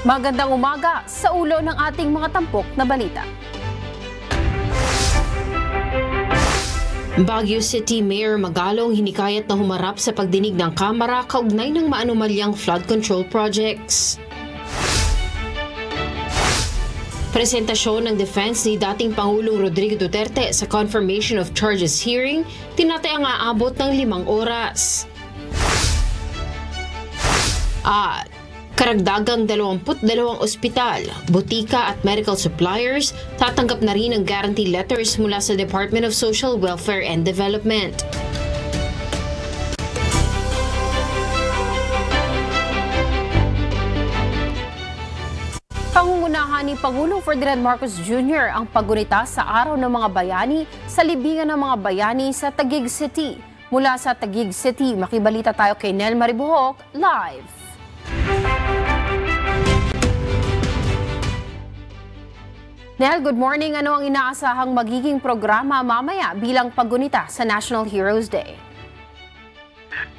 Magandang umaga sa ulo ng ating mga tampok na balita. Baguio City Mayor Magalong hinikayat na humarap sa pagdinig ng Kamara kaugnay ng maanumalyang flood control projects. Presentasyon ng defense ni dating Pangulong Rodrigo Duterte sa confirmation of charges hearing, tinatayang aabot ng 5 oras. At karagdagang 22 ospital, butika at medical suppliers tatanggap na rin ng guarantee letters mula sa Department of Social Welfare and Development. Pangungunahan ni Pangulong Ferdinand Marcos Jr. ang paggunita sa Araw ng Mga Bayani sa libingan ng mga bayani sa Taguig City. Mula sa Taguig City, makibalita tayo kay Nel Maribuhok, live. Nel, good morning. Ano ang inaasahang magiging programa mamaya bilang paggunita sa National Heroes Day?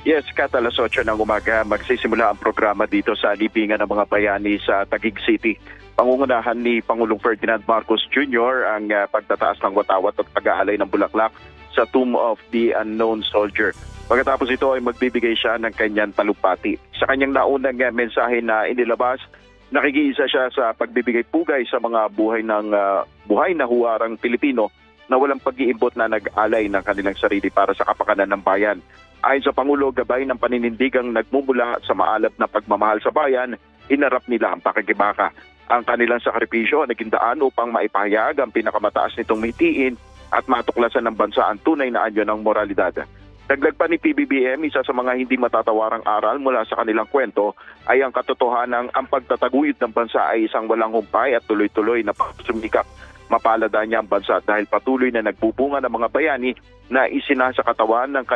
Yes, Kat, alas 8 ng umaga magsisimula ang programa dito sa libingan ng mga bayani sa Taguig City. Pangungunahan ni Pangulong Ferdinand Marcos Jr. ang pagtataas ng watawat at pag-aalay ng bulaklak sa Tomb of the Unknown Soldier. Pagkatapos ito ay magbibigay siya ng kanyang talumpati. Sa kanyang naunang mensahe na inilabas, nakikiisa siya sa pagbibigay pugay sa mga buhay na huwarang Pilipino na walang pag-iimbot na nag-alay ng kanilang sarili para sa kapakanan ng bayan. Ayon sa Pangulo, gabay ng paninindigang nagmumula sa maalab na pagmamahal sa bayan, inarap nila ang pakikibaka. Ang kanilang sakripisyo naging daan upang maipahayag ang pinakamataas nitong mitiin at matuklasan ng bansa ang tunay na anyo ng moralidad. Dagdag pa ni PBBM, isa sa mga hindi matatawarang aral mula sa kanilang kwento ay ang katotohanan ang pagtataguyod ng bansa ay isang walang humpay at tuloy-tuloy na pagsumikap. Mapalada niya ang bansa dahil patuloy na nagbubunga ng mga bayani na isinasa katawan ng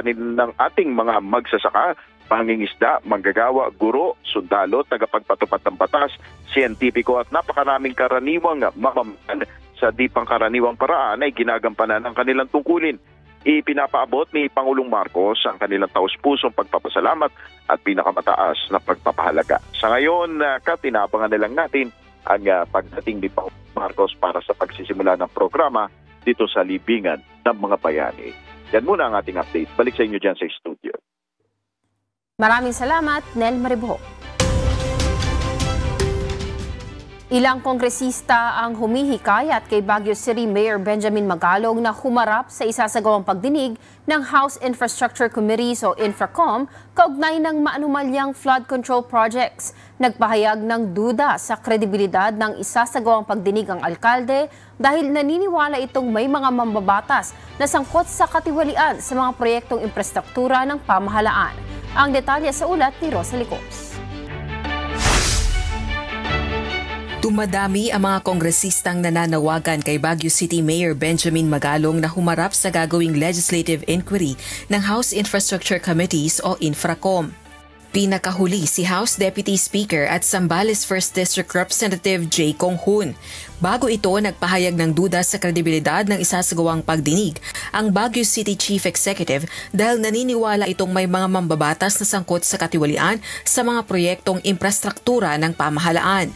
ating mga magsasaka, pangingisda, manggagawa, guro, sundalo, tagapagpatupad ng batas, siyentipiko at napakaraming karaniwang mamamayan sa di pangkaraniwang paraan ay ginagampanan ang kanilang tungkulin. Ipinapaabot ni Pangulong Marcos ang kanilang taus-pusong pagpapasalamat at pinakamataas na pagpapahalaga. Sa ngayon, tinabangan na lang natin ang pagdating ni Pangulong Marcos para sa pagsisimula ng programa dito sa libingan ng mga bayani. Yan muna ang ating update. Balik sa inyo dyan sa studio. Maraming salamat, Nel Maribuhok. Ilang kongresista ang humihikayat kay Baguio City Mayor Benjamin Magalong na humarap sa isasagawang pagdinig ng House Infrastructure Committees o Infracom kaugnay ng maanumalyang flood control projects. Nagpahayag ng duda sa kredibilidad ng isasagawang pagdinig ang alkalde dahil naniniwala itong may mga mambabatas na sangkot sa katiwalian sa mga proyektong infrastruktura ng pamahalaan. Ang detalye sa ulat ni Rosa Licos. Tumadami ang mga kongresistang nananawagan kay Baguio City Mayor Benjamin Magalong na humarap sa gagawing legislative inquiry ng House Infrastructure Committees o Infracom. Pinakahuli si House Deputy Speaker at Zambales 1st District Representative J. Kong Hoon. Bago ito, nagpahayag ng duda sa kredibilidad ng isasagawang pagdinig ang Baguio City Chief Executive dahil naniniwala itong may mga mambabatas na sangkot sa katiwalian sa mga proyektong infrastruktura ng pamahalaan.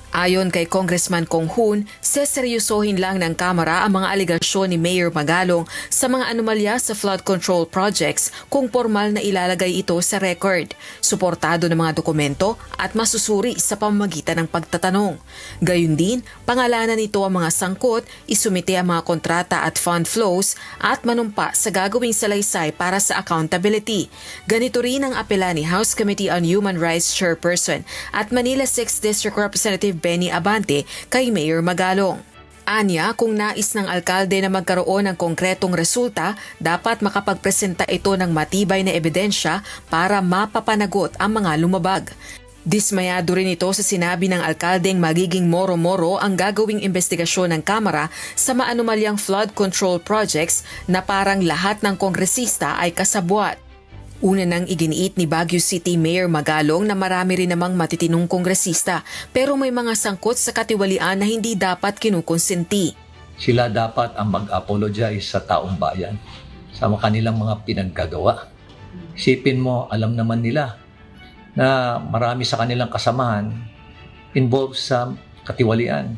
Ayon kay Congressman Kong Hoon, seseryosohin lang ng Kamara ang mga aligasyon ni Mayor Magalong sa mga anomalya sa flood control projects kung formal na ilalagay ito sa record, suportado ng mga dokumento at masusuri sa pamamagitan ng pagtatanong. Gayun din, pangalanan nito ang mga sangkot, isumite ang mga kontrata at fund flows at manumpa sa gagawing salaysay para sa accountability. Ganito rin ang apela ni House Committee on Human Rights Chairperson at Manila 6th District Representative Benny Abante kay Mayor Magalong. Anya, kung nais ng alkalde na magkaroon ng konkretong resulta, dapat makapagpresenta ito ng matibay na ebidensya para mapapanagot ang mga lumabag. Dismayado rin ito sa sinabi ng alkaldeng magiging moro-moro ang gagawing investigasyon ng Kamara sa maanumalyang flood control projects na parang lahat ng kongresista ay kasabwat. Una nang iginiit ni Baguio City Mayor Magalong na marami rin namang matitinong kongresista pero may mga sangkot sa katiwalian na hindi dapat kinukonsenti. Sila dapat ang mag-apologize sa taong bayan sa kanilang mga pinaggagawa. Isipin mo, alam naman nila na marami sa kanilang kasamahan involved sa katiwalian.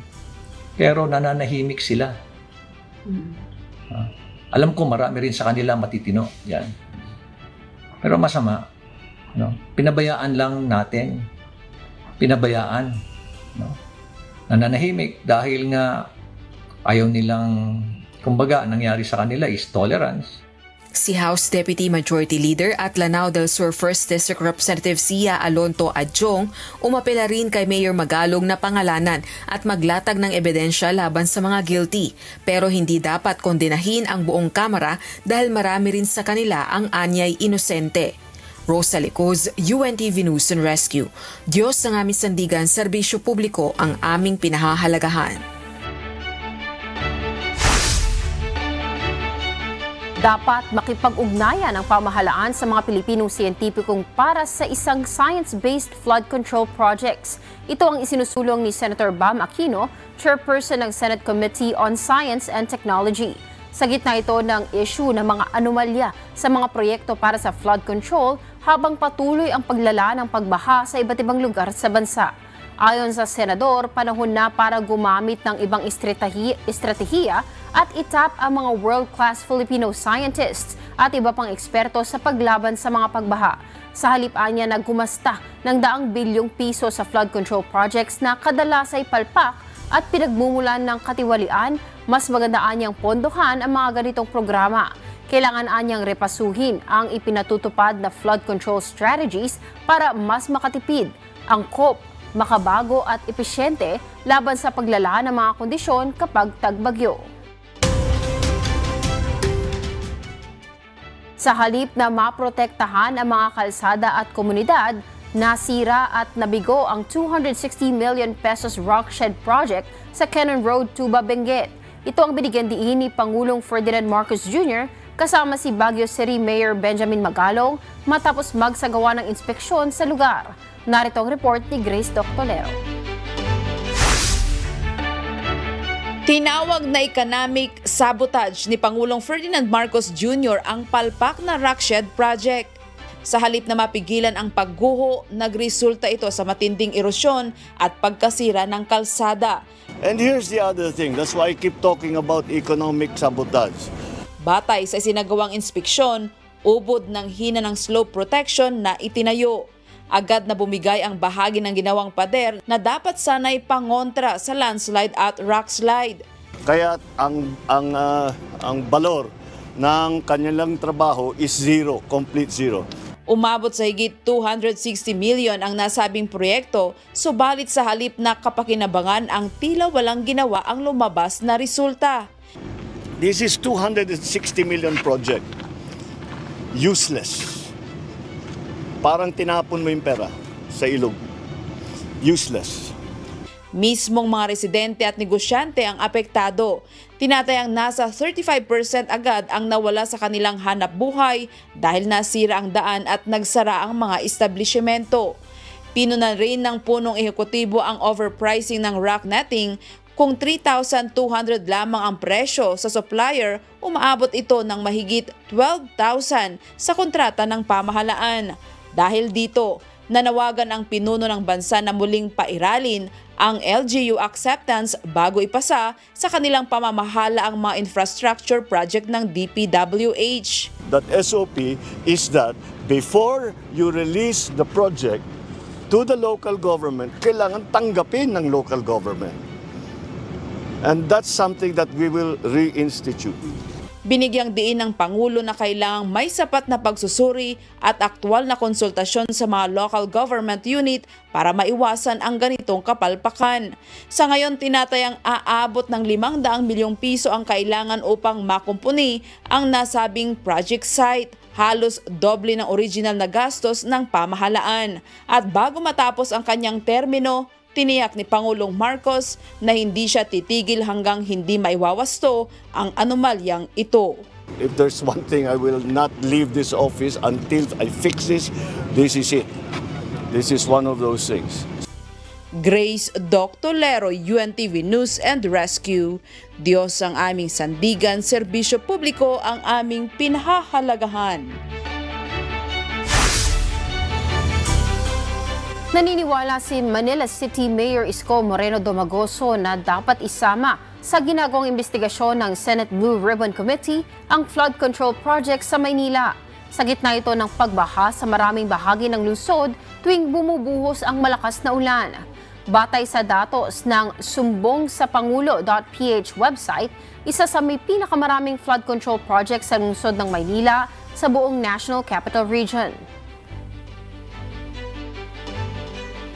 Pero nananahimik sila. Alam ko marami rin sa kanila matitino. Yan. Pero masama. No? Pinabayaan lang natin. Pinabayaan. No? Nananahimik dahil nga ayaw nilang, kumbaga, nangyari sa kanila is tolerance. Si House Deputy Majority Leader at Lanao del Sur 1st District Representative Sia Alonto Adjong umapela rin kay Mayor Magalong na pangalanan at maglatag ng ebidensya laban sa mga guilty. Pero hindi dapat kondenahin ang buong Kamara dahil marami rin sa kanila ang anyay inosente. Rosa Licoz, UNTV News and Rescue. Diyos ang aming sandigan, serbisyo publiko ang aming pinahahalagahan. Dapat makipag-ugnayan ang pamahalaan sa mga Pilipinong siyentipikong para sa isang science-based flood control projects. Ito ang isinusulong ni Senator Bam Aquino, chairperson ng Senate Committee on Science and Technology. Sa gitna ito ng issue ng mga anomalya sa mga proyekto para sa flood control habang patuloy ang paglala ng pagbaha sa iba't ibang lugar sa bansa. Ayon sa senador, panahon na para gumamit ng ibang estratehiya at itap ang mga world-class Filipino scientists at iba pang eksperto sa paglaban sa mga pagbaha. Sa halip niya nagkumasta ng daang bilyong piso sa flood control projects na kadalas ay palpak at pinagmumulan ng katiwalian, mas magandaan niyang pondohan ang mga ganitong programa. Kailangan anyang repasuhin ang ipinatutupad na flood control strategies para mas makatipid, angkop, makabago at epesyente laban sa paglala ng mga kondisyon kapag tagbagyo. Sa halip na maprotektahan ang mga kalsada at komunidad, nasira at nabigo ang 260 million pesos rockshed project sa Cannon Road, Tuba, Benguet. Ito ang binigyan diin ni Pangulong Ferdinand Marcos Jr. kasama si Baguio City Mayor Benjamin Magalong matapos magsagawa ng inspeksyon sa lugar. Narito ang report ni Grace Doctolero. Tinawag na economic sabotage ni Pangulong Ferdinand Marcos Jr. ang palpak na rockshed project. Sa halip na mapigilan ang pagguho, nagresulta ito sa matinding erosyon at pagkasira ng kalsada. And here's the other thing, that's why I keep talking about economic sabotage. Batay sa sinagawang inspeksyon, ubod ng hina ng slope protection na itinayo. Agad na bumigay ang bahagi ng ginawang pader na dapat sana'y pangontra sa landslide at rockslide. Kaya ang balor ng kanilang trabaho is zero, complete zero. Umabot sa higit 260 million ang nasabing proyekto, subalit sa halip na kapakinabangan ang tila walang ginawa ang lumabas na resulta. This is 260 million project. Useless. Parang tinapon mo yung pera sa ilog. Useless. Mismong mga residente at negosyante ang apektado. Tinatayang nasa 35% agad ang nawala sa kanilang hanap buhay dahil nasira ang daan at nagsara ang mga establishmento. Pinunan rin ng punong ehekutibo ang overpricing ng rock netting. Kung 3,200 lamang ang presyo sa supplier, umaabot ito ng mahigit 12,000 sa kontrata ng pamahalaan. Dahil dito, nanawagan ang pinuno ng bansa na muling pairalin ang LGU acceptance bago ipasa sa kanilang pamamahala ang mga infrastructure project ng DPWH. That SOP is that before you release the project to the local government, kailangan tanggapin ng local government. And that's something that we will reinstitute. Binigyang diin ng Pangulo na kailangang may sapat na pagsusuri at aktwal na konsultasyon sa mga local government unit para maiwasan ang ganitong kapalpakan. Sa ngayon, tinatayang aabot ng 500 milyong piso ang kailangan upang makumpuni ang nasabing project site. Halos doble ng original na gastos ng pamahalaan. At bago matapos ang kanyang termino, tiniyak ni Pangulong Marcos na hindi siya titigil hanggang hindi maiwawasto ang anomalyang ito. If there's one thing, I will not leave this office until I fix this. This is it. This is one of those things. Grace Doctolero, UNTV News and Rescue. Diyos ang aming sandigan, serbisyo publiko ang aming pinahahalagahan. Naniniwala si Manila City Mayor Isko Moreno Domagoso na dapat isama sa ginagawang investigasyon ng Senate Blue Ribbon Committee ang flood control project sa Maynila. Sa gitna ito ng pagbaha sa maraming bahagi ng lungsod tuwing bumubuhos ang malakas na ulan. Batay sa datos ng sumbongsapangulo.ph website, isa sa may pinakamaraming flood control project sa lungsod ng Maynila sa buong National Capital Region.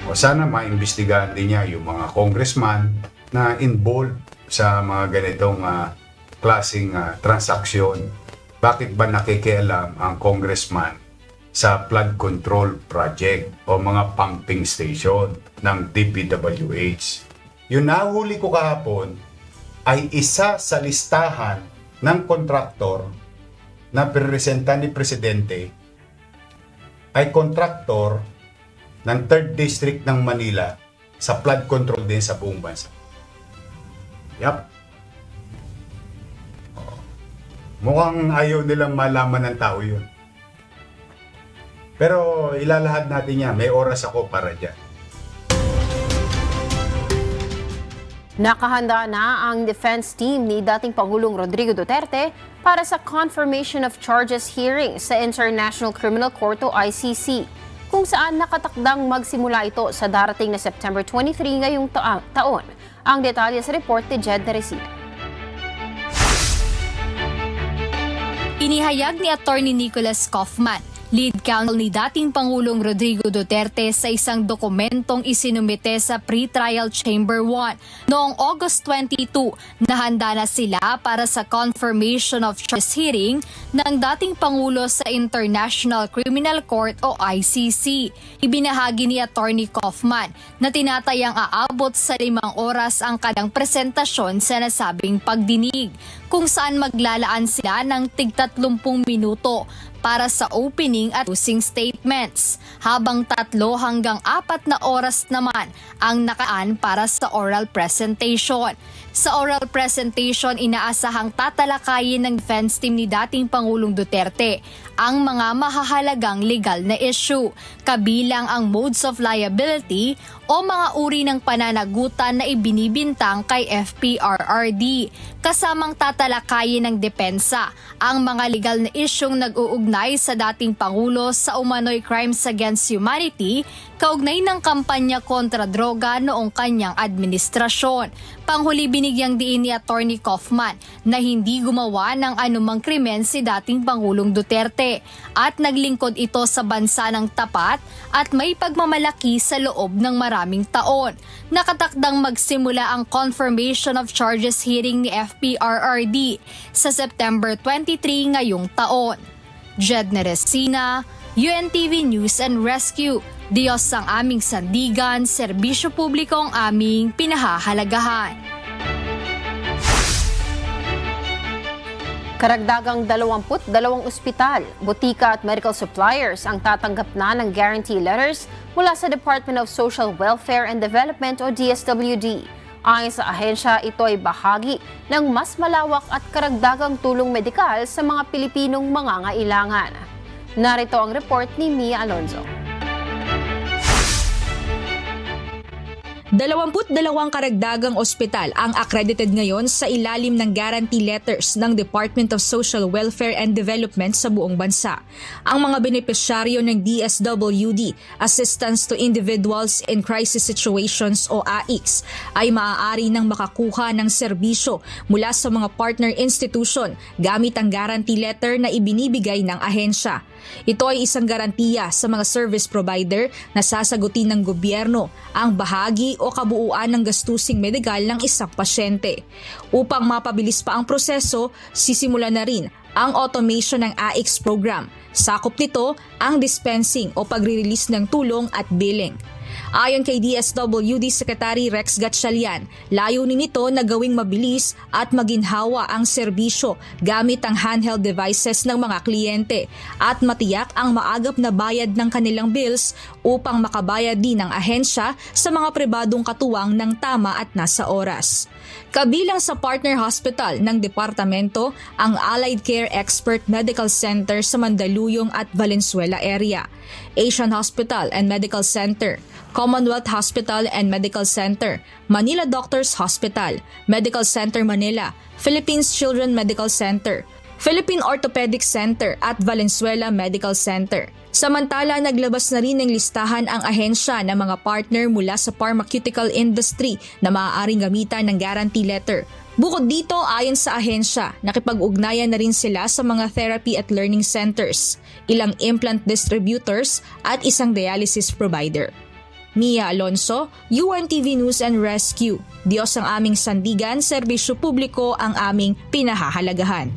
O sana maimbestigahan din niya yung mga congressman na involved sa mga ganitong klaseng transaksyon. Bakit ba nakikialam ang congressman sa flood control project o mga pumping station ng DPWH? Yung nahuli ko kahapon ay isa sa listahan ng kontraktor na pirepresenta ni Presidente ay kontraktor ng 3rd District ng Manila sa flood control din sa buong bansa. Yap. Mukhang ayaw nilang malaman ng tao yun. Pero ilalahad natin yan. May oras ako para dyan. Nakahanda na ang defense team ni dating Pangulong Rodrigo Duterte para sa confirmation of charges hearing sa International Criminal Court o ICC, kung saan nakatakdang magsimula ito sa darating na September 23 ngayong taon. Ang detalye sa report ni Jed Teresina. Inihayag ni Attorney Nicholas Kaufman, lead counsel ni dating Pangulong Rodrigo Duterte sa isang dokumentong isinumite sa Pre-Trial Chamber 1 noong August 22 na handa na sila para sa confirmation of charges hearing ng dating Pangulo sa International Criminal Court o ICC. Ibinahagi ni Attorney Kaufman na tinatayang aabot sa 5 oras ang kadang presentasyon sa nasabing pagdinig, kung saan maglalaan sila ng tig-30 minuto para sa opening at closing statements, habang 3 hanggang 4 na oras naman ang nakaan para sa oral presentation. Sa oral presentation, inaasahang tatalakayin ng defense team ni dating Pangulong Duterte ang mga mahahalagang legal na issue, kabilang ang modes of liability o mga uri ng pananagutan na ibinibintang kay FPRRD. Kasamang tatalakayin ng depensa ang mga legal na isyung nag-uugnay sa dating Pangulo sa umano'y crimes against humanity kaugnay ng kampanya kontra droga noong kanyang administrasyon. Panghuli, binigyang diin ni Attorney Kaufman na hindi gumawa ng anumang krimen si dating Pangulong Duterte at naglingkod ito sa bansa ng tapat at may pagmamalaki sa loob ng maraming taon. Nakatakdang magsimula ang confirmation of charges hearing ni FPRRD sa September 23 ngayong taon. Jed Teresina, UNTV News and Rescue. Diyos ang aming sandigan, serbisyo publiko ang aming pinahahalagahan. Karagdagang 22 ospital, butika at medical suppliers ang tatanggap na ng guarantee letters mula sa Department of Social Welfare and Development o DSWD. Ayon sa ahensya, ito ay bahagi ng mas malawak at karagdagang tulong medikal sa mga Pilipinong mangangailangan. Narito ang report ni Mia Alonzo. 22 karagdagang ospital ang accredited ngayon sa ilalim ng guarantee letters ng Department of Social Welfare and Development sa buong bansa. Ang mga benepisyaryo ng DSWD, Assistance to Individuals in Crisis Situations o AICS, ay maaari nang makakuha ng serbisyo mula sa mga partner institution gamit ang guarantee letter na ibinibigay ng ahensya. Ito ay isang garantiya sa mga service provider na sasagutin ng gobyerno ang bahagi o kabuuan ng gastusing medikal ng isang pasyente. Upang mapabilis pa ang proseso, sisimula na rin ang automation ng AICS program. Sakop nito ang dispensing o pagre-release ng tulong at billing. Ayon kay DSWD Secretary Rex Gatchalian, layunin nito na gawing mabilis at maginhawa ang serbisyo gamit ang handheld devices ng mga kliyente at matiyak ang maagap na bayad ng kanilang bills upang makabayad din ang ahensya sa mga pribadong katuwang ng tama at nasa oras. Kabilang sa partner hospital ng departamento ang Allied Care Expert Medical Center sa Mandaluyong at Valenzuela area, Asian Hospital and Medical Center, Commonwealth Hospital and Medical Center, Manila Doctors Hospital, Medical Center Manila, Philippines Children Medical Center, Philippine Orthopedic Center at Valenzuela Medical Center. Samantala, naglabas na rin ng listahan ang ahensya ng mga partner mula sa pharmaceutical industry na maaaring gamitan ng guarantee letter. Bukod dito, ayon sa ahensya, nakipag-ugnayan na rin sila sa mga therapy at learning centers, ilang implant distributors at isang dialysis provider. Mia Alonso, UNTV News and Rescue. Diyos ang aming sandigan, serbisyo publiko ang aming pinahahalagahan.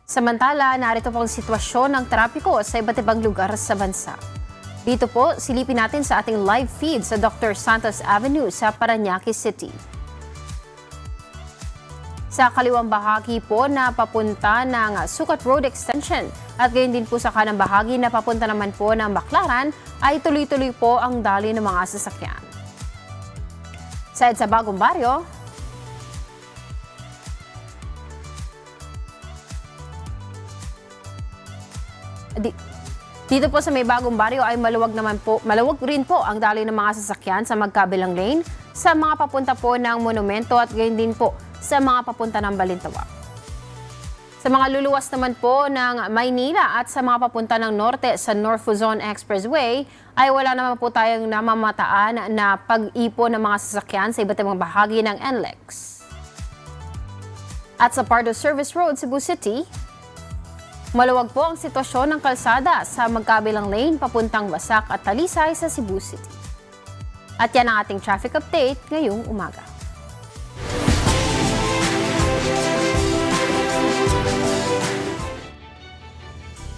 Samantala, narito po ang sitwasyon ng trapiko sa iba't ibang lugar sa bansa. Dito po, silipin natin sa ating live feed sa Dr. Santos Avenue sa Parañaque City. Sa kaliwang bahagi po na papunta ng Sucat Road Extension at gayon din po sa kanang bahagi na papunta naman po ng Baclaran ay tuloy-tuloy po ang daloy ng mga sasakyan. Sa Bagong Baryo, dito po sa may Bagong Baryo ay maluwag rin po ang daloy ng mga sasakyan sa magkabilang lane sa mga papunta po ng Monumento at gayon din po sa mga papunta ng Balintawak. Sa mga luluwas naman po ng Maynila at sa mga papunta ng Norte sa North Luzon Expressway ay wala naman po tayong namamataan na pag-ipon ng mga sasakyan sa iba't ibang bahagi ng NLEX. At sa Pardo Service Road, Cebu City, maluwag po ang sitwasyon ng kalsada sa magkabilang lane papuntang Basak at Talisay sa Cebu City. At yan ang ating traffic update ngayong umaga.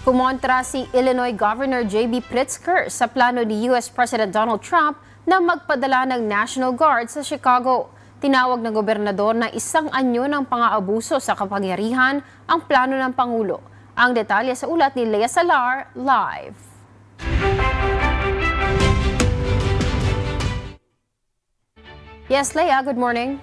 Kumontra si Illinois Governor J.B. Pritzker sa plano ni U.S. President Donald Trump na magpadala ng National Guard sa Chicago. Tinawag ng gobernador na isang anyo ng pang-aabuso sa kapangyarihan ang plano ng Pangulo. Ang detalye sa ulat ni Lea Salar, live. Yes, Lea, good morning.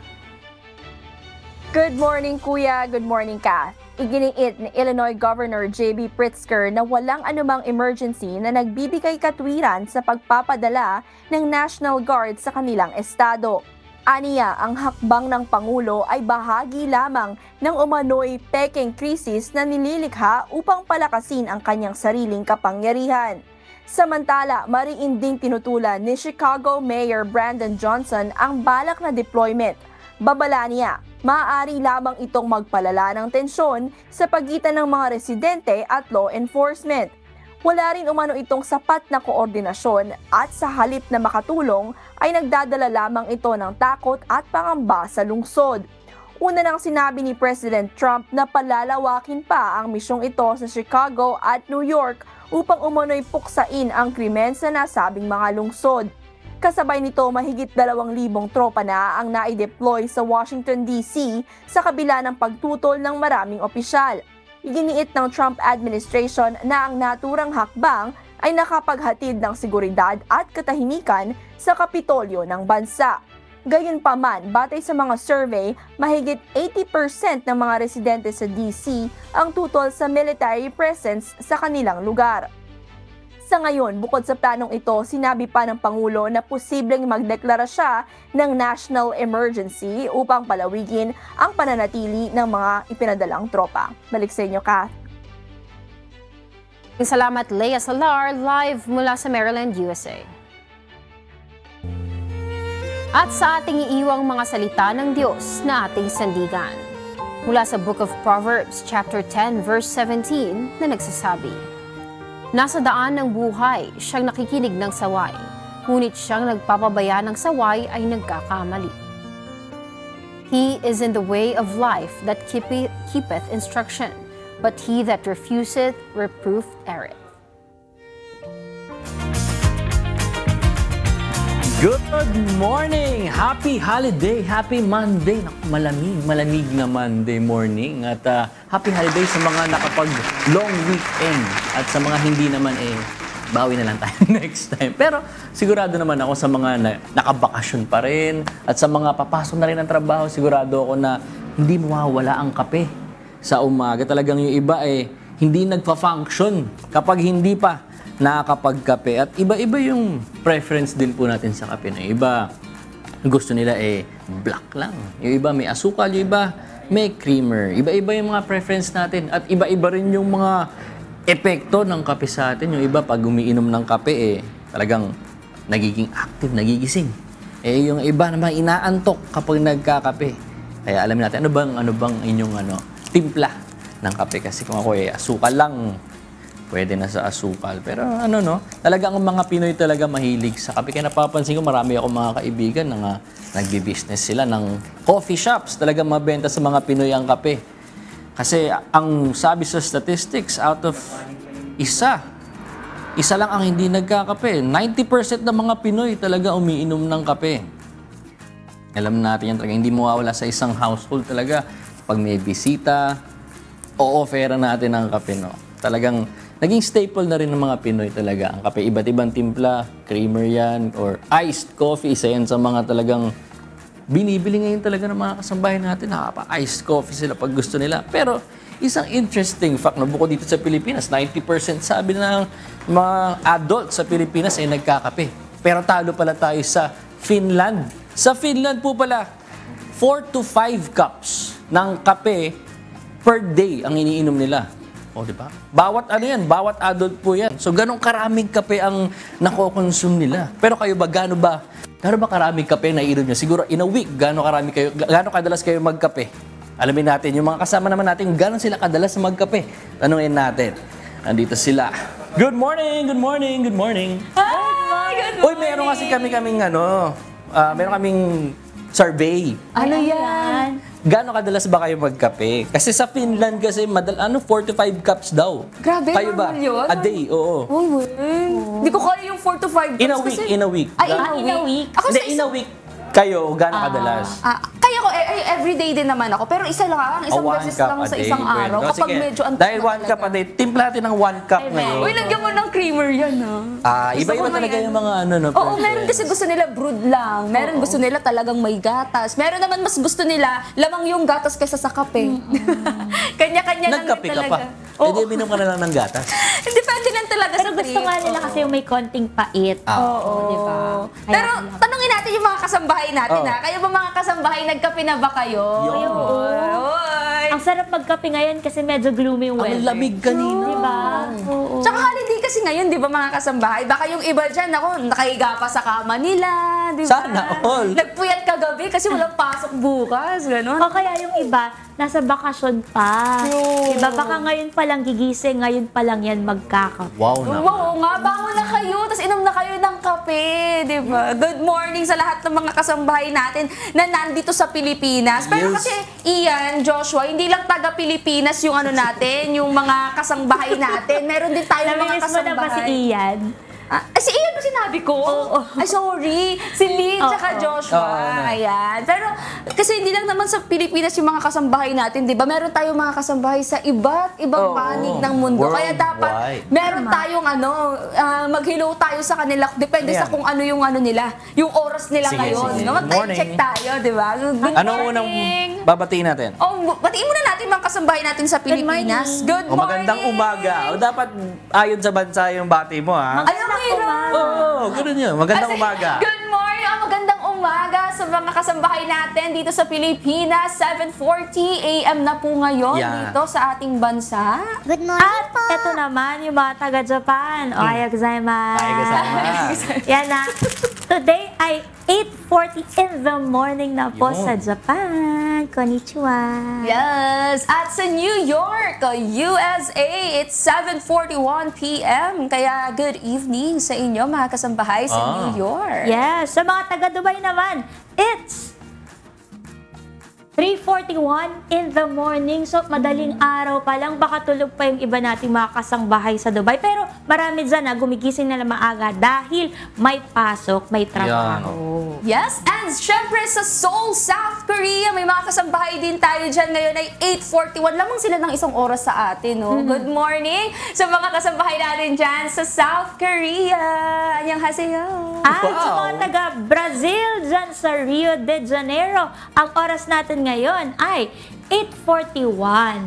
Good morning, Kuya. Good morning, Kath. Iginiit ni Illinois Governor J.B. Pritzker na walang anumang emergency na nagbibigay katwiran sa pagpapadala ng National Guard sa kanilang estado. Aniya, ang hakbang ng Pangulo ay bahagi lamang ng umano'y peking krisis na nililikha upang palakasin ang kanyang sariling kapangyarihan. Samantala, mariinding tinutulan ni Chicago Mayor Brandon Johnson ang balak na deployment. Babala niya, maaari lamang itong magpalala ng tensyon sa pagitan ng mga residente at law enforcement. Wala rin umano itong sapat na koordinasyon at sa halip na makatulong ay nagdadala lamang ito ng takot at pangamba sa lungsod. Una nang sinabi ni President Trump na palalawakin pa ang misyong ito sa Chicago at New York upang umano'y puksain ang krimen sa nasabing mga lungsod. Kasabay nito, mahigit 2,000 tropa na ang naideploy sa Washington, D.C. sa kabila ng pagtutol ng maraming opisyal. Iginiit ng Trump administration na ang naturang hakbang ay nakapaghatid ng seguridad at katahimikan sa Kapitolyo ng bansa. Gayunpaman, batay sa mga survey, mahigit 80% ng mga residente sa D.C. ang tutol sa military presence sa kanilang lugar. Sa ngayon, bukod sa planong ito, sinabi pa ng Pangulo na posibleng magdeklara siya ng national emergency upang palawigin ang pananatili ng mga ipinadalang tropa. Balik sa inyo, Kath. Salamat, Lea Salar, live mula sa Maryland, USA. At sa ating iiwang mga salita ng Diyos na ating sandigan. Mula sa Book of Proverbs, chapter 10, verse 17, na nagsasabi, nasa daan ng buhay, siyang nakikinig ng saway, ngunit siyang nagpapabaya ng saway ay nagkakamali. He is in the way of life that keepeth instruction, but he that refuseth reproof erreth. Good morning! Happy holiday! Happy Monday! Malamig na Monday morning. At happy holiday sa mga nakapag-long weekend. At sa mga hindi naman, bawi na lang tayo next time. Pero sigurado naman ako sa mga nakabakasyon pa rin. At sa mga papasok na rin ng trabaho, sigurado ako na hindi mawawala ang kape. sa umaga. Talagang yung iba hindi nagpa-function kapag hindi pa nakakapagkape. At iba-iba yung preference din po natin sa kape. Yung iba gusto nila black lang. Yung iba may asukal, yung iba may creamer. Iba-iba yung mga preference natin. At iba-iba rin yung mga epekto ng kape sa atin. Yung iba pag umiinom ng kape talagang nagiging active, nagigising. Yung iba naman inaantok kapag nagkakape. Kaya alamin natin, ano bang inyong timpla ng kape? Kasi kung ako asukal lang, pwede na sa asukal. Pero talagang ang mga Pinoy talaga mahilig sa kape. Kaya napapansin ko, marami akong mga kaibigan na nagbi-business sila ng coffee shops. Talagang mabenta sa mga Pinoy ang kape. Kasi ang sabi sa statistics, out of isa lang ang hindi nagkakape. 90% ng mga Pinoy talaga umiinom ng kape. Alam natin yan talaga, hindi mawawala sa isang household talaga. Pag may bisita, o-offera natin ang kape, no? Talagang naging staple na rin ng mga Pinoy talaga ang kape. Iba't ibang timpla, creamer yan, or iced coffee. Isa yan sa mga talagang binibili ngayon talaga ng mga kasambahay natin. Nakapa-iced coffee sila pag gusto nila. Pero isang interesting fact na bukod dito sa Pilipinas, 90% sabi ng mga adult sa Pilipinas ay nagkakape. Pero talo pala tayo sa Finland. Sa Finland po pala, 4 to 5 cups ng kape per day ang iniinom nila. O, di ba? Bawat bawat adult po yan. So, ganong karaming kape ang nakokonsume nila. Pero kayo ba, gaano ba karaming kape na iinom nyo? Siguro, in a week, gaano kadalas kayo magkape? Alamin natin, yung mga kasama naman natin, gano'n sila kadalas magkape? Tanungin natin. Nandito sila. Good morning! Good morning! Good morning! Hi! Good morning! Uy, meron kasi meron kaming survey. Ano yan? Gano'n kadalas ba kayo magkape? Kasi sa Finland kasi, 4 to 5 cups daw. Grabe, kayo ba? normal yun? A day, oo. Uy, hindi ko kaya yung 4 to 5 In a week, in a week. Ay, in a week? Ako Hindi, in a week. Kayo, gano'n kadalas? Kaya ko, everyday din naman ako. Pero isa lang isang beses lang sa isang araw. Kapag medyo antok dahil 1 cup a day, timpla natin ng 1 cup ngayon. Uy, lagyan mo ng creamer yan, Iba-iba talaga yung mga Oo, meron kasi gusto nila brewed lang. Meron gusto nila talagang may gatas. Meron naman mas gusto nila lamang yung gatas kaysa sa kape. Kanya-kanya lang nagkape talaga. Ka pa? Pwede minom ka na lang ng gatas. Depende lang talaga pero sa gusto nga nila kasi yung may konting pait. Oo. Diba? Pero tanungin natin yung mga kasambahay natin Kayo ba mga kasambahay, nagkape na ba kayo? Oy. Ang sarap magkape ngayon kasi medyo gloomy yung weather. Ang lamig kanina. Diba? Oo. Tsaka holiday kasi ngayon, di ba mga kasambahay? Baka yung iba dyan, nakahiga pa sa kama nila, di ba? Sana all. Nagpuyat kagabi kasi walang pasok bukas, gano'n. O kaya yung iba, nasa bakasyon pa. Diba? Baka ngayon pa lang gigising, ngayon pa lang yan magkakape. Wow na. Oo nga, bangon na kayo, tapos inom na kayo ng kape, di ba? Good morning sa lahat ng mga kasambahay natin na nandito sa Pilipinas. Pero kasi, Ian, Joshua, hindi lang taga-Pilipinas yung natin, yung mga kasambahay natin. Meron din tayong mga kasambahay. Namiss mo na ba si Ian? Si Ian ba sinabi ko? Ay, sorry. Si Lynn tsaka Joshua. Ayan. Pero, kasi hindi lang naman sa Pilipinas yung mga kasambahay natin, di ba? Meron tayong mga kasambahay sa iba't ibang panig ng mundo. Kaya dapat, meron tayong mag-hello tayo sa kanila. Depende sa kung ano yung nila. Yung oras nila ngayon. Mag-time check tayo, di ba? Anong unang babatiin natin? Batiin muna natin mga kasambahay natin sa Pilipinas. Good morning. Magandang umaga. Dapat ayon sa bansa yung bati mo, ha? Ganoon yun. Magandang umaga. Good morning. Magandang umaga sa mga kasambahay natin dito sa Pilipinas. 7:40 AM na po ngayon dito sa ating bansa. Good morning po. At ito naman yung mga taga-Japan. Ohayou gozaimasu. Ohayou gozaimasu. Yan na. Today ay 8:40 in the morning na po sa Japan. Konnichiwa. Yes. At sa New York, USA, it's 7:41 PM. Kaya good evening sa inyo mga kasambahay sa New York. Yes. Sa mga taga-Dubai naman, it's 3:41 in the morning. So, madaling araw pa lang. Baka tulog pa yung iba nating mga kasangbahay sa Dubai. Pero marami dyan na gumigising na maaga dahil may pasok, may trabaho. Yes, and syempre sa Seoul, South Korea, may mga kasambahay din tayo dyan. Ngayon ay 8:41. Lamang sila ng isang oras sa atin. Good morning sa mga kasambahay natin dyan sa South Korea. Annyeonghaseyo. At sa mga taga-Brazil dyan sa Rio de Janeiro, ang oras natin ngayon ay 8:41.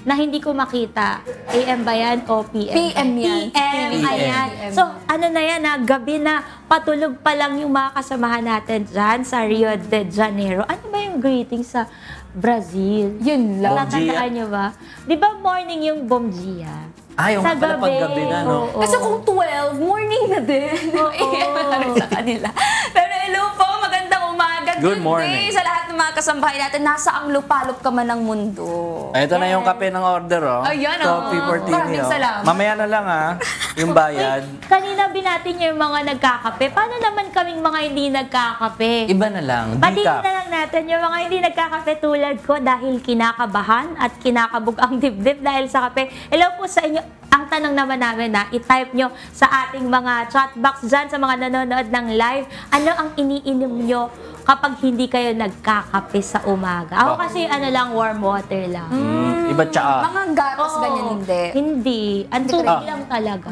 na hindi ko makita. AM ba yan o PM? PM yan. PM, ayan. So, ano na yan, gabi na, patulog pa lang yung mga kasamahan natin dyan sa Rio de Janeiro. Ano ba yung greeting sa Brazil? Yun lang. Natandaan nyo ba? Di ba morning yung Bomgia? Yung Sa pala gabi. paggabi na, no? Oo. Kasi kung 12, morning na din. Oo. Sa kanila. Pero hello po, magandang umaga. Good Day morning. sa lahat ng mga kasambahay natin. Nasa ang lupalop ka man ng mundo. Ito na yung kape ng order, oh. Ayan, Coffee for Tini, Maraming oh. salamat. Mamaya na lang, yung bayad. Kanina binati niyo yung mga nagkakape. Paano naman kaming mga hindi nagkakape? Iba na lang, Batiin decaf. na lang natin yung mga hindi nagkakape tulad ko dahil kinakabahan at kinakabog ang dibdib dahil sa kape. Hello po sa inyo. Ang tanong naman namin i-type nyo sa ating mga chat box dyan sa mga nanonood ng live. Ano ang iniinom nyo kapag hindi kayo nagkakape sa umaga? Ako kasi lang, warm water lang. Iba tsaa. Mga gatas, ganyan hindi. Hindi. Ang tubig lang talaga.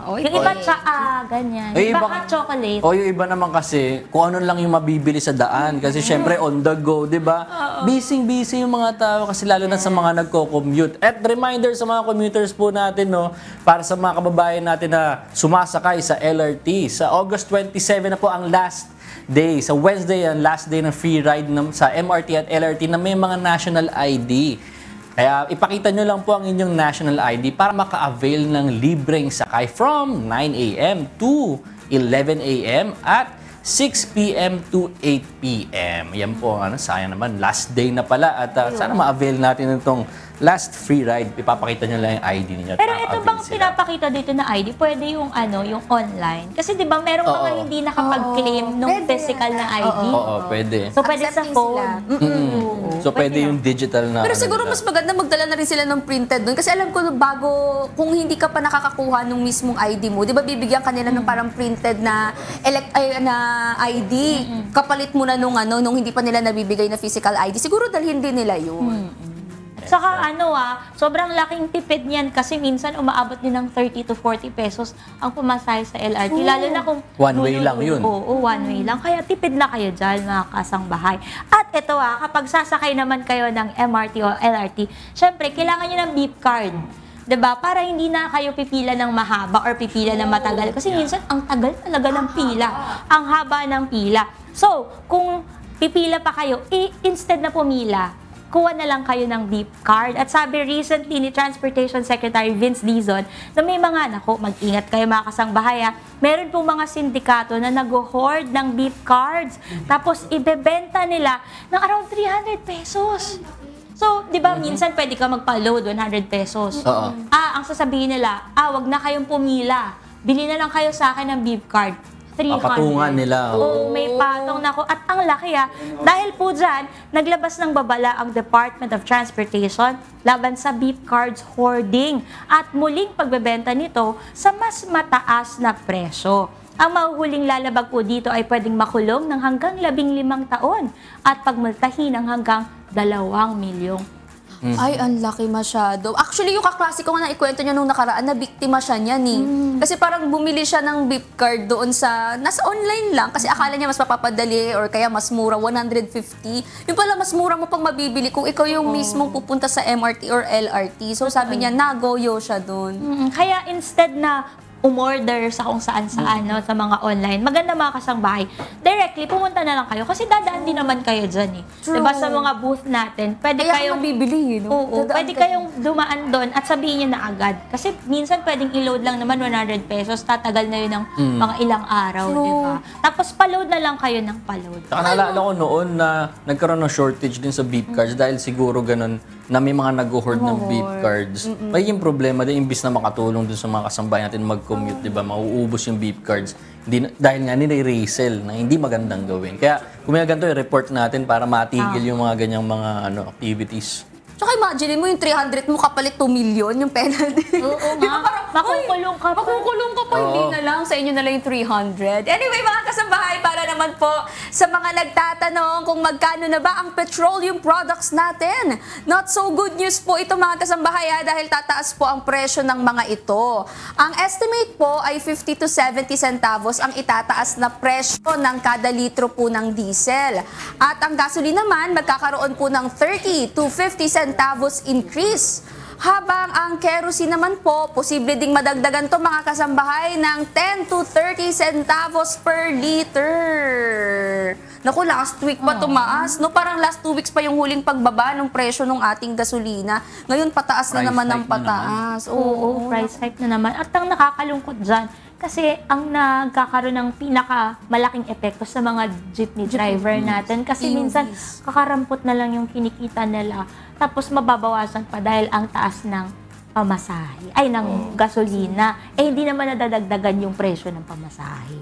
Yung iba tsaa, ganyan. Ay, Iba iba- ka chocolate. O yung iba naman kasi, kung ano lang yung mabibili sa daan. Kasi syempre on the go, di ba? Busy yung mga tao kasi lalo na sa mga nagko-commute. At reminder sa mga commuters po natin, no, para sa mga kababayan natin na sumasakay sa LRT. Sa August 27 na po ang last day. Sa Wednesday, ang last day ng free ride sa MRT at LRT na may mga national ID. Kaya ipakita nyo lang po ang inyong national ID para maka-avail ng libreng sakay from 9 a.m. to 11 a.m. at 6 p.m. to 8 p.m. Yan po, sayang naman, last day na pala at sana ma-avail natin itong last free ride. Ipapakita nyo lang yung ID ninyo. at Pero ito maka-avail bang sila. pinapakita dito na ID? Pwede yung yung online? Kasi di ba merong mga Oo. hindi nakapag-claim ng physical na ID? Oo, pwede. So pwede sa Accepting phone. So pwede yung digital na. Pero siguro nila. mas maganda magdala na rin sila ng printed doon. Kasi alam ko bago, kung hindi ka pa nakakakuha ng mismong ID mo, di ba bibigyan kanila ng parang printed na ID. Kapalit mo na nung hindi pa nila nabibigay na physical ID. Siguro dalhin din nila yun. Saka sobrang laking tipid niyan kasi minsan umaabot din ng 30 to 40 pesos ang pumasay sa LRT. Lalo na kung One way lang yun. Oo, one way lang. Kaya tipid na kayo dyan, mga kasangbahay. At ito kapag sasakay naman kayo ng MRT o LRT, syempre, kailangan nyo ng beep card. 'Di ba? Para hindi na kayo pipila ng mahaba or pipila ng matagal. Kasi minsan, ang tagal talaga ng pila. Ang haba ng pila. So, kung pipila pa kayo, instead na pumila, kuha na lang kayo ng beep card. At sabi recently ni Transportation Secretary Vince Dizon na may mga, mag-ingat kayo mga kasangbahay, meron pong mga sindikato na nag-hoard ng beep cards. Tapos ibebenta nila ng around 300 pesos. So, di ba, minsan pwede ka magpa-load 100 pesos. Oo. Ang sasabihin nila, wag na kayong pumila. Bili na lang kayo sa akin ng beep card. 300. Papatungan nila. Oo, may patong na ako. At ang laki dahil po dyan, naglabas ng babala ang Department of Transportation laban sa beep cards hoarding at muling pagbebenta nito sa mas mataas na presyo. Ang mahuhuling lalabag po dito ay pwedeng makulong ng hanggang 15 taon at pagmultahin ng hanggang 2 milyong. Ay, ang laki masyado. Actually, yung kaklase ko nga ikwento niya nung nakaraan na biktima siya niyan Kasi parang bumili siya ng beep card doon nasa online lang. Kasi akala niya mas mapapadali or kaya mas mura, 150. Yung pala, mas mura mo pang mabibili kung ikaw yung mismong pupunta sa MRT or LRT. So sabi niya, nagoyo siya doon. Kaya instead na umorder sa kung saan-saan sa mga online, maganda mga kasangbahay, directly pumunta na lang kayo kasi dadaan din naman kayo dyan Diba sa mga booth natin, pwede Kaya kayong mabibili Oo, pwede kayong dumaan doon at sabihin niyo na agad. Kasi minsan pwedeng i-load lang naman 100 pesos, tatagal na yun ng mga ilang araw, diba? Tapos pa-load na lang kayo ng pa-load. Saka naalala ko noon na nagkaroon ng shortage din sa beep cards dahil siguro ganun na may mga nag-hoard ng beep cards. Magiging problema din imbis na makatulong dun sa mga kasambahay natin mag-commute, di ba? Mauubos yung beep cards. Dahil nga nire-resell na hindi magandang gawin. Kaya kung may ganito, i-report natin para matigil yung mga ganyang mga activities. Tsaka imagine mo yung 300 mo kapalit 2 million yung penalty. Oo nga. Makukulong ka pa. Makukulong ka pa, hindi na lang. Sa inyo na lang yung 300. Anyway, mga kasambahay, para naman po sa mga nagtatanong kung magkano na ba ang petroleum products natin. Not so good news po ito mga kasambahay dahil tataas po ang presyo ng mga ito. Ang estimate po ay 50 to 70 centavos ang itataas na presyo ng kada litro po ng diesel. At ang gasoline naman magkakaroon po ng 30 to 50 centavos centavos increase. Habang ang kerosene naman po, posible ding madagdagan to mga kasambahay ng 10 to 30 centavos per liter. Naku, last week pa tumaas. No, parang last 2 weeks pa yung huling pagbaba ng presyo ng ating gasolina. Ngayon, pataas na naman ng pataas. Oo, price hike na naman. At ang nakakalungkot dyan, kasi ang nagkakaroon ng pinakamalaking epekto sa mga jeepney driver natin. Kasi minsan, kakarampot na lang yung kinikita nila. Tapos mababawasan pa dahil ang taas ng pamasahe, ng gasolina. Hindi naman nadadagdagan yung presyo ng pamasahe.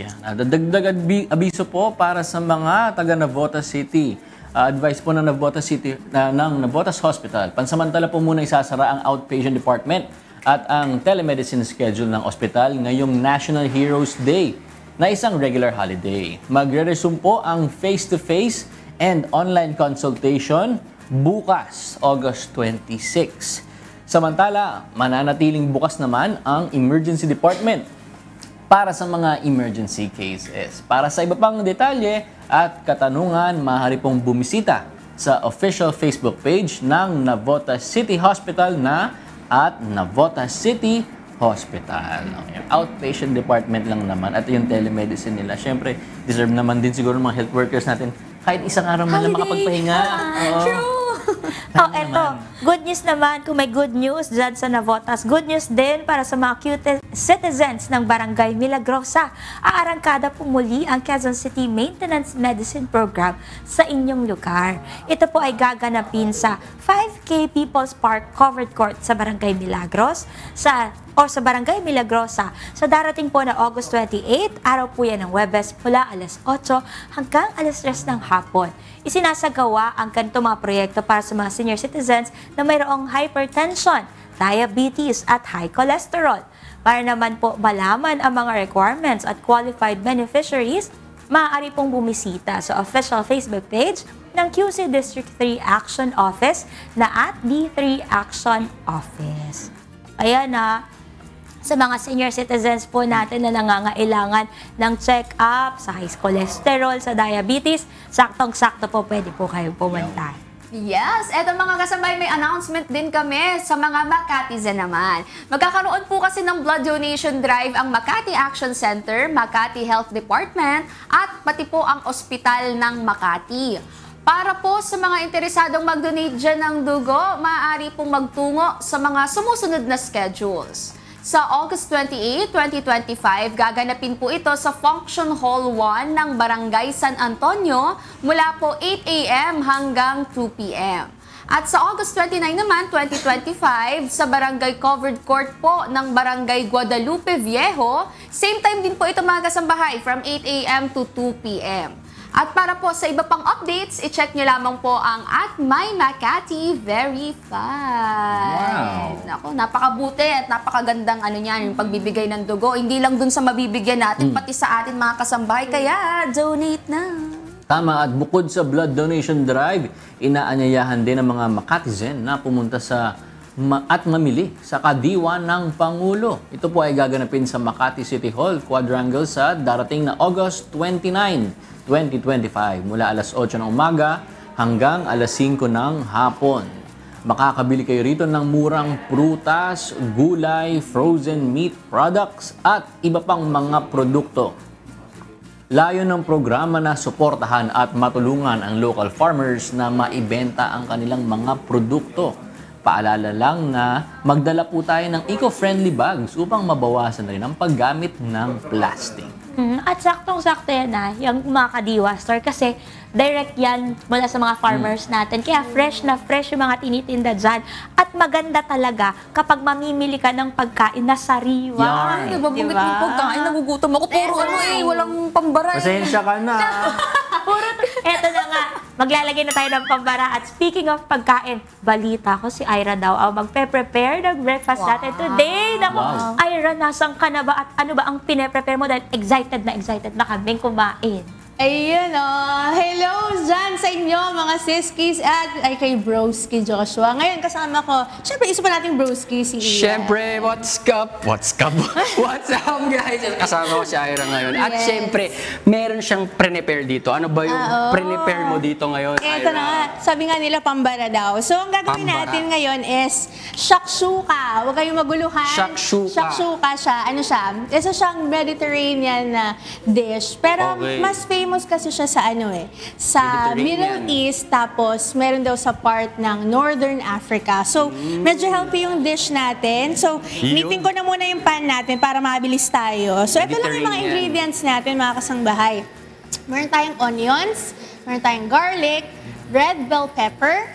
Yan. Dadagdag abiso po para sa mga taga Navotas City. Advice po ng Navotas City, ng Navotas Hospital. Pansamantala po muna isasara ang outpatient department at ang telemedicine schedule ng ospital ngayong National Heroes Day na isang regular holiday. Magre-resume po ang face-to-face and online consultation bukas, August 26. Samantala, mananatiling bukas naman ang emergency department para sa mga emergency cases. Para sa iba pang detalye at katanungan, maaari pong bumisita sa official Facebook page ng Navotas City Hospital na at Navotas City Hospital. Yung outpatient department lang naman at yung telemedicine nila. Siyempre, deserve naman din siguro ng mga health workers natin kahit isang araw man lang makapagpahinga. True! Eto, good news naman, kung may good news dyan sa Navotas. Good news din para sa mga cute citizens ng Barangay Milagrosa. Aarangkada po muli ang Quezon City Maintenance Medicine Program sa inyong lugar. Ito po ay gaganapin sa 5K People's Park Covered Court sa Barangay Milagros, sa Barangay Milagrosa sa darating po na August 28, araw po yan ng Webes mula alas 8 hanggang alas 3 ng hapon. Isinasagawa ang ganito mga proyekto para sa mga senior citizens na mayroong hypertension, diabetes at high cholesterol. Para naman po malaman ang mga requirements at qualified beneficiaries, maaari pong bumisita sa official Facebook page ng QC District 3 Action Office na at D3 Action Office. Ayan na, sa mga senior citizens po natin na nangangailangan ng check-up sa high cholesterol, sa diabetes, saktong-sakto po pwede po kayong pumunta. Yes, eto mga kasabay, may announcement din kami sa mga Makatizen naman. Magkakaroon po kasi ng blood donation drive ang Makati Action Center, Makati Health Department, at pati po ang Ospital ng Makati. Para po sa mga interesadong mag-donate dyan ng dugo, maaari pong magtungo sa mga sumusunod na schedules. Sa August 28, 2025, gaganapin po ito sa Function Hall 1 ng Barangay San Antonio mula po 8 a.m. hanggang 2 p.m. At sa August 29 naman, 2025, sa Barangay Covered Court po ng Barangay Guadalupe Viejo, same time din po ito mga kasambahay from 8 a.m. to 2 p.m. At para po sa iba pang updates, i-check nyo lamang po ang at My Makati Verified. Naku, napakabuti at napakagandang yung pagbibigay ng dugo. Hindi lang dun sa mabibigyan natin, pati sa atin mga kasambahay. Kaya, donate na. Tama, at bukod sa blood donation drive, inaanyayahan din ng mga Makatizen na pumunta sa at mamili sa kadiwa ng Pangulo. Ito po ay gaganapin sa Makati City Hall Quadrangle sa darating na August 29, 2025 mula alas 8 ng umaga hanggang alas 5 ng hapon. Makakabili kayo rito ng murang prutas, gulay, frozen meat products at iba pang mga produkto. Layo ng programa na suportahan at matulungan ang local farmers na maibenta ang kanilang mga produkto. Paalala lang na magdala po tayo ng eco-friendly bags upang mabawasan rin ang paggamit ng plastic. At saktong-sakto yan yung mga Kadiwa store kasi direct yan mula sa mga farmers natin. Kaya fresh na fresh yung mga tinitinda dyan. At maganda talaga kapag mamimili ka ng pagkain na sariwa. Yan. Diba? Pagkain, nagugutom ako. Puro walang pambara. Pasensya ka na. Eto na nga, maglalagay na tayo ng pambara. At speaking of pagkain, balita ko si Ira daw ang magpe-prepare ng breakfast natin today. Naku, Ira, nasan ka na ba? At ano ba ang pine-prepare mo? Dahil excited na kaming kumain. Ayun, hello dyan sa inyo, mga siskis at ay kay broski Joshua. Ngayon, kasama ko, syempre, isa pa nating broski si Ian. Syempre, what's up? What's up, guys? Kasama ko si Ira ngayon. At syempre, meron siyang prepare dito. Ano ba yung prepare mo dito ngayon, Ira? Ito na nga, sabi nga nila pambara daw. So, ang gagawin natin ngayon is shakshuka. Huwag kayong maguluhan. Shakshuka. Shakshuka siya. Ano siya? Isa siyang Mediterranean na dish. Pero mas famous kasi siya sa sa Middle East, tapos meron daw sa part ng Northern Africa. So, medyo healthy yung dish natin. So, meeting ko na muna yung pan natin para mabilis tayo. So, ito lang yung mga ingredients natin, mga kasangbahay. Meron tayong onions, meron tayong garlic, red bell pepper,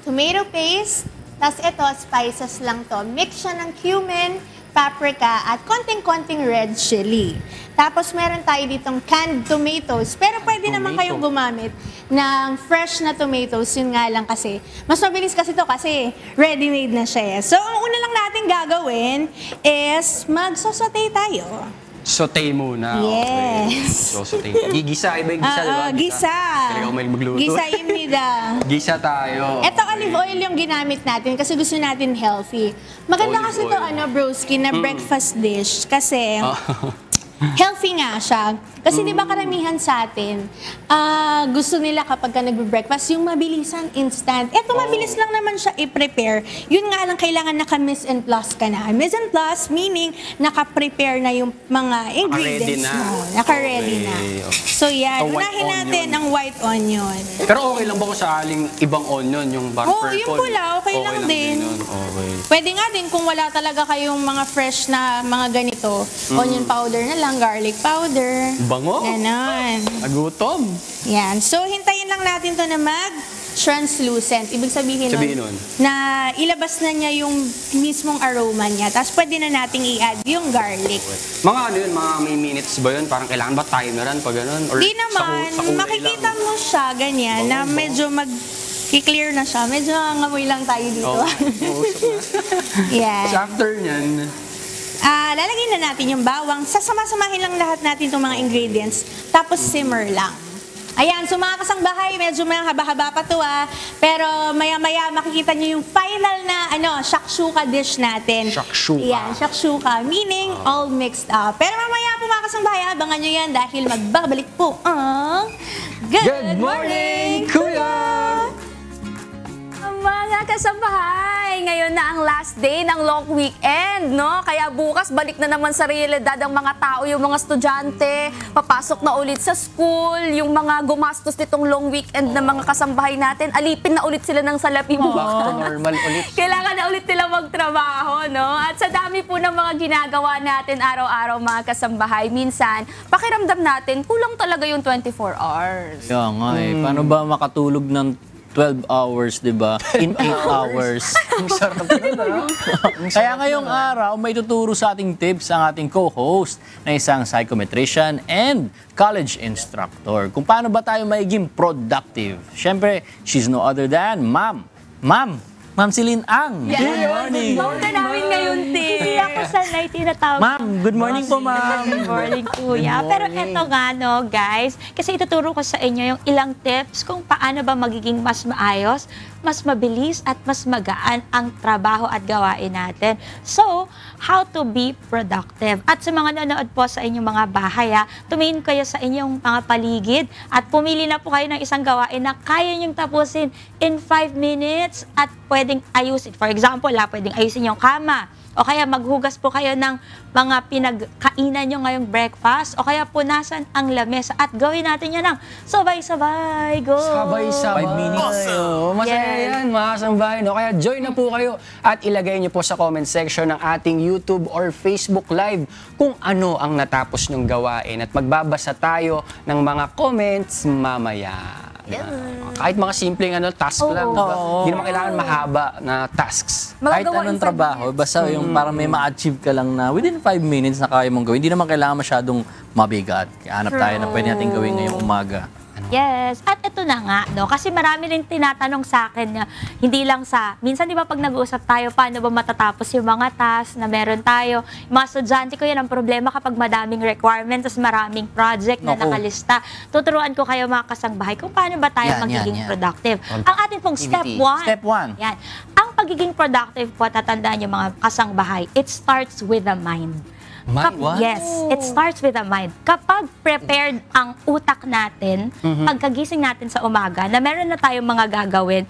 tomato paste, tapos ito, spices lang to. Mix siya ng cumin, paprika, at konting-konting red chili. Tapos meron tayo ditong canned tomatoes. Pero pwede naman kayong gumamit ng fresh na tomatoes. Yun nga lang kasi, mas mabilis kasi to kasi ready-made na siya. So, ang una lang natin gagawin is magsasaute tayo. Saute muna. Yes. Okay. So, saute. Gigisa. Iba yung gisa, diba? Gisa. Kaya ako may magluto. Gisa imida. Gisa tayo. Ito olive oil yung ginamit natin kasi gusto natin healthy. Maganda kasi ito, broski, na breakfast dish kasi healthy nga siya. Kasi di ba karamihan sa atin, gusto nila kapag ka nagbe-breakfast, yung mabilisan, instant. Eto, mabilis lang naman siya i-prepare. Yun nga lang, kailangan naka-mise en place ka na. Mise en place, meaning naka-prepare na yung mga ingredients mo. Naka-ready na. So yan, unahin natin ang white onion. Pero okay lang ba kung sakaling ibang onion, yung purple? Yung pula, okay lang din. Okay. Pwede nga din kung wala talaga kayong mga fresh na mga ganito. Onion powder na lang, garlic powder. Bango. Ganon. Agutom. Yan. So, hintayin lang natin to na mag-translucent. Ibig sabihin nun, na ilabas na niya yung mismong aroma niya. Tapos, pwede na nating i-add yung garlic. Mga ano yun? Mga may minutes ba yun? Parang kailangan ba timeran pag ganun? Or di naman. Makikita mo siya ganyan na medyo kiklear na siya. Medyo ngamoy lang tayo dito. Yeah. So, after nyan, lalagay na natin yung bawang. Sasama-samahin lang lahat natin itong mga ingredients. Tapos simmer lang. Ayan, so mga kasangbahay, medyo may haba-haba pa to Pero maya-maya makikita nyo yung final na shakshuka dish natin. Shakshuka. Ayan, shakshuka. Meaning all mixed up. Pero mamaya po mga kasangbahay, abangan nyo yan dahil magbabalik po ang Good Morning, Kuya! Mga kasambahay, ngayon na ang last day ng long weekend, no? Kaya bukas balik na naman sa realidad ang mga tao, yung mga estudyante, papasok na ulit sa school, yung mga gumastos nitong long weekend ng mga kasambahay natin, alipin na ulit sila ng salapi bukas. Normal ulit. Kailangan na ulit nila magtrabaho, no? At sa dami po ng mga ginagawa natin araw-araw, mga kasambahay, minsan, pakiramdam natin, kulang talaga yung 24 hours. Kaya nga paano ba makatulog ng 12 hours, di ba? In 8 hours. Ang sarap na. Kaya ngayong araw, may tuturo sa ating tips ang ating co-host na isang psychometrician and college instructor. Kung paano ba tayo magiging productive. Siyempre, she's no other than Ma'am Celine Ang. Yes. Good morning. Ma'am ka namin ngayon, Tim. Hindi ako sanay tinatawag. Ma'am, good morning po, ma'am. Good morning, kuya. Pero eto nga, no, guys, kasi ituturo ko sa inyo yung ilang tips kung paano ba magiging mas maayos, mas mabilis, at mas magaan ang trabaho at gawain natin. So, how to be productive. At sa mga nanonood po sa inyong mga bahay, tumingin kayo sa inyong mga paligid at pumili na po kayo ng isang gawain na kaya niyong tapusin in 5 minutes at pwedeng ayusin. For example, pwedeng ayusin yung kama. O kaya maghugas po kayo ng mga pinagkainan nyo ngayong breakfast. O kaya punasan ang lamesa. At gawin natin yan ng sabay-sabay. Go! Sabay-sabay. 5 minutes. Awesome. Masaya yan, mga kasambahay. No? Kaya join na po kayo at ilagay nyo po sa comment section ng ating YouTube or Facebook Live kung ano ang natapos nyong gawain. At magbabasa tayo ng mga comments mamaya. Kahit mga simpleng task lang. Hindi naman kailangan mahaba na tasks. Kahit anong trabaho, basta yung parang may ma-achieve ka lang na within 5 minutes na kaya mong gawin. Hindi naman kailangan masyadong mabigat. Hanap tayo na pwede natin gawin ngayong umaga. Ano Yes. At ito na nga, no? Kasi marami rin tinatanong sa akin na hindi lang minsan di ba pag nag-uusap tayo, paano ba matatapos yung mga tasks na meron tayo? Yung mga estudyante ko, yan ang problema kapag madaming requirements, tapos maraming project na nakalista. Tuturuan ko kayo mga kasangbahay kung paano ba tayo magiging productive. Ang ating pong step 1. Step 1. Yan. Ang pagiging productive po, tatandaan yung mga kasangbahay, it starts with the mind. Yes, it starts with the mind. Kapag prepared ang utak natin, pagkagising natin sa umaga, na meron na tayong mga gagawin,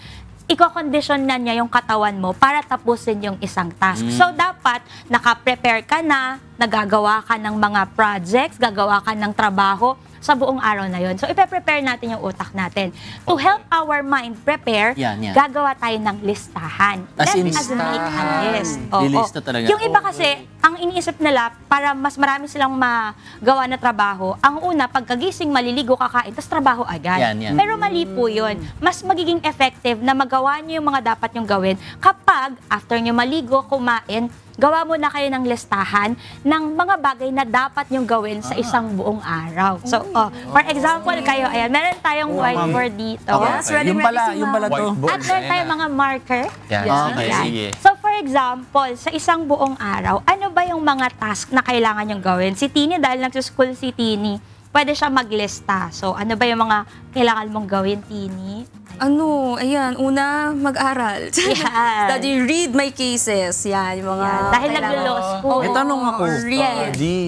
iko-condition na niya yung katawan mo para tapusin yung isang task. So, dapat naka-prepare ka na, nagagawa ka ng mga projects, gagawa ka ng trabaho sa buong araw na yon. So, ipe-prepare natin yung utak natin. To help our mind prepare, gagawa tayo ng listahan. As in list. Lilista talaga. Yung iba kasi, ang iniisip nila, para mas marami silang magawa na trabaho, ang una, pagkagising, maliligo, kakain, tapos trabaho agad. Pero mali po yun. Mas magiging effective na magawa nyo yung mga dapat nyong gawin kapag, after nyo maligo, kumain, gawa mo na kayo ng listahan ng mga bagay na dapat nyong gawin sa isang buong araw. So, for example, kayo, ayan, meron tayong whiteboard dito. Yes, yung pala to. At meron tayong mga marker. Okay, sige. So, for example, sa isang buong araw, ano ba yung mga task na kailangan nyong gawin? Si Tini, dahil nagsuschool si Tini, pwede siya maglista. So, ano ba yung mga kailangan mong gawin, Tini? Ayan, una, mag-aral. Study, read my cases. Yan, yung mga... Dahil nag-law school. May tanong ako.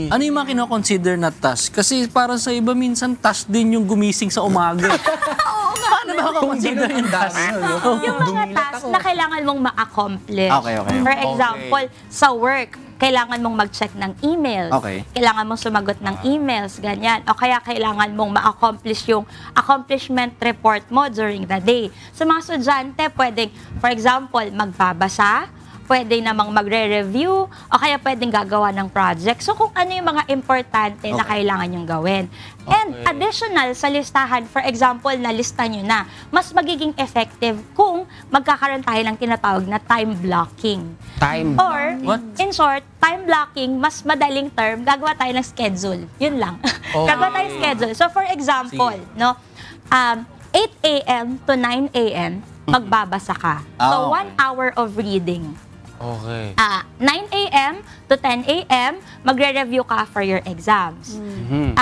Ano yung mga kino-consider na task? Kasi para sa iba, minsan task din yung gumising sa umaga. Paano ba ako consider yung task? Yung mga task na kailangan mong ma-accomplish. Okay. For example, sa work, kailangan mong mag-check ng emails. Kailangan mong sumagot ng emails, ganyan. O kaya kailangan mong ma-accomplish yung accomplishment report mo during the day. Sa mga estudyante, pwedeng, for example, magbabasa, pwede namang magre-review, o kaya pwedeng gagawa ng project. So, kung ano yung mga importante na kailangan yung gawin. And additional sa listahan, for example, na lista nyo na, mas magiging effective kung magkakaroon tayo ng tinatawag na time blocking. Or, in short, time blocking, mas madaling term, gagawa tayo ng schedule. Yun lang. Gagawa tayo ng schedule. So, for example, 8 a.m. to 9 a.m., magbabasa ka. So, 1 hour of reading. 9 a.m. to 10 a.m., magre-review ka for your exams. 10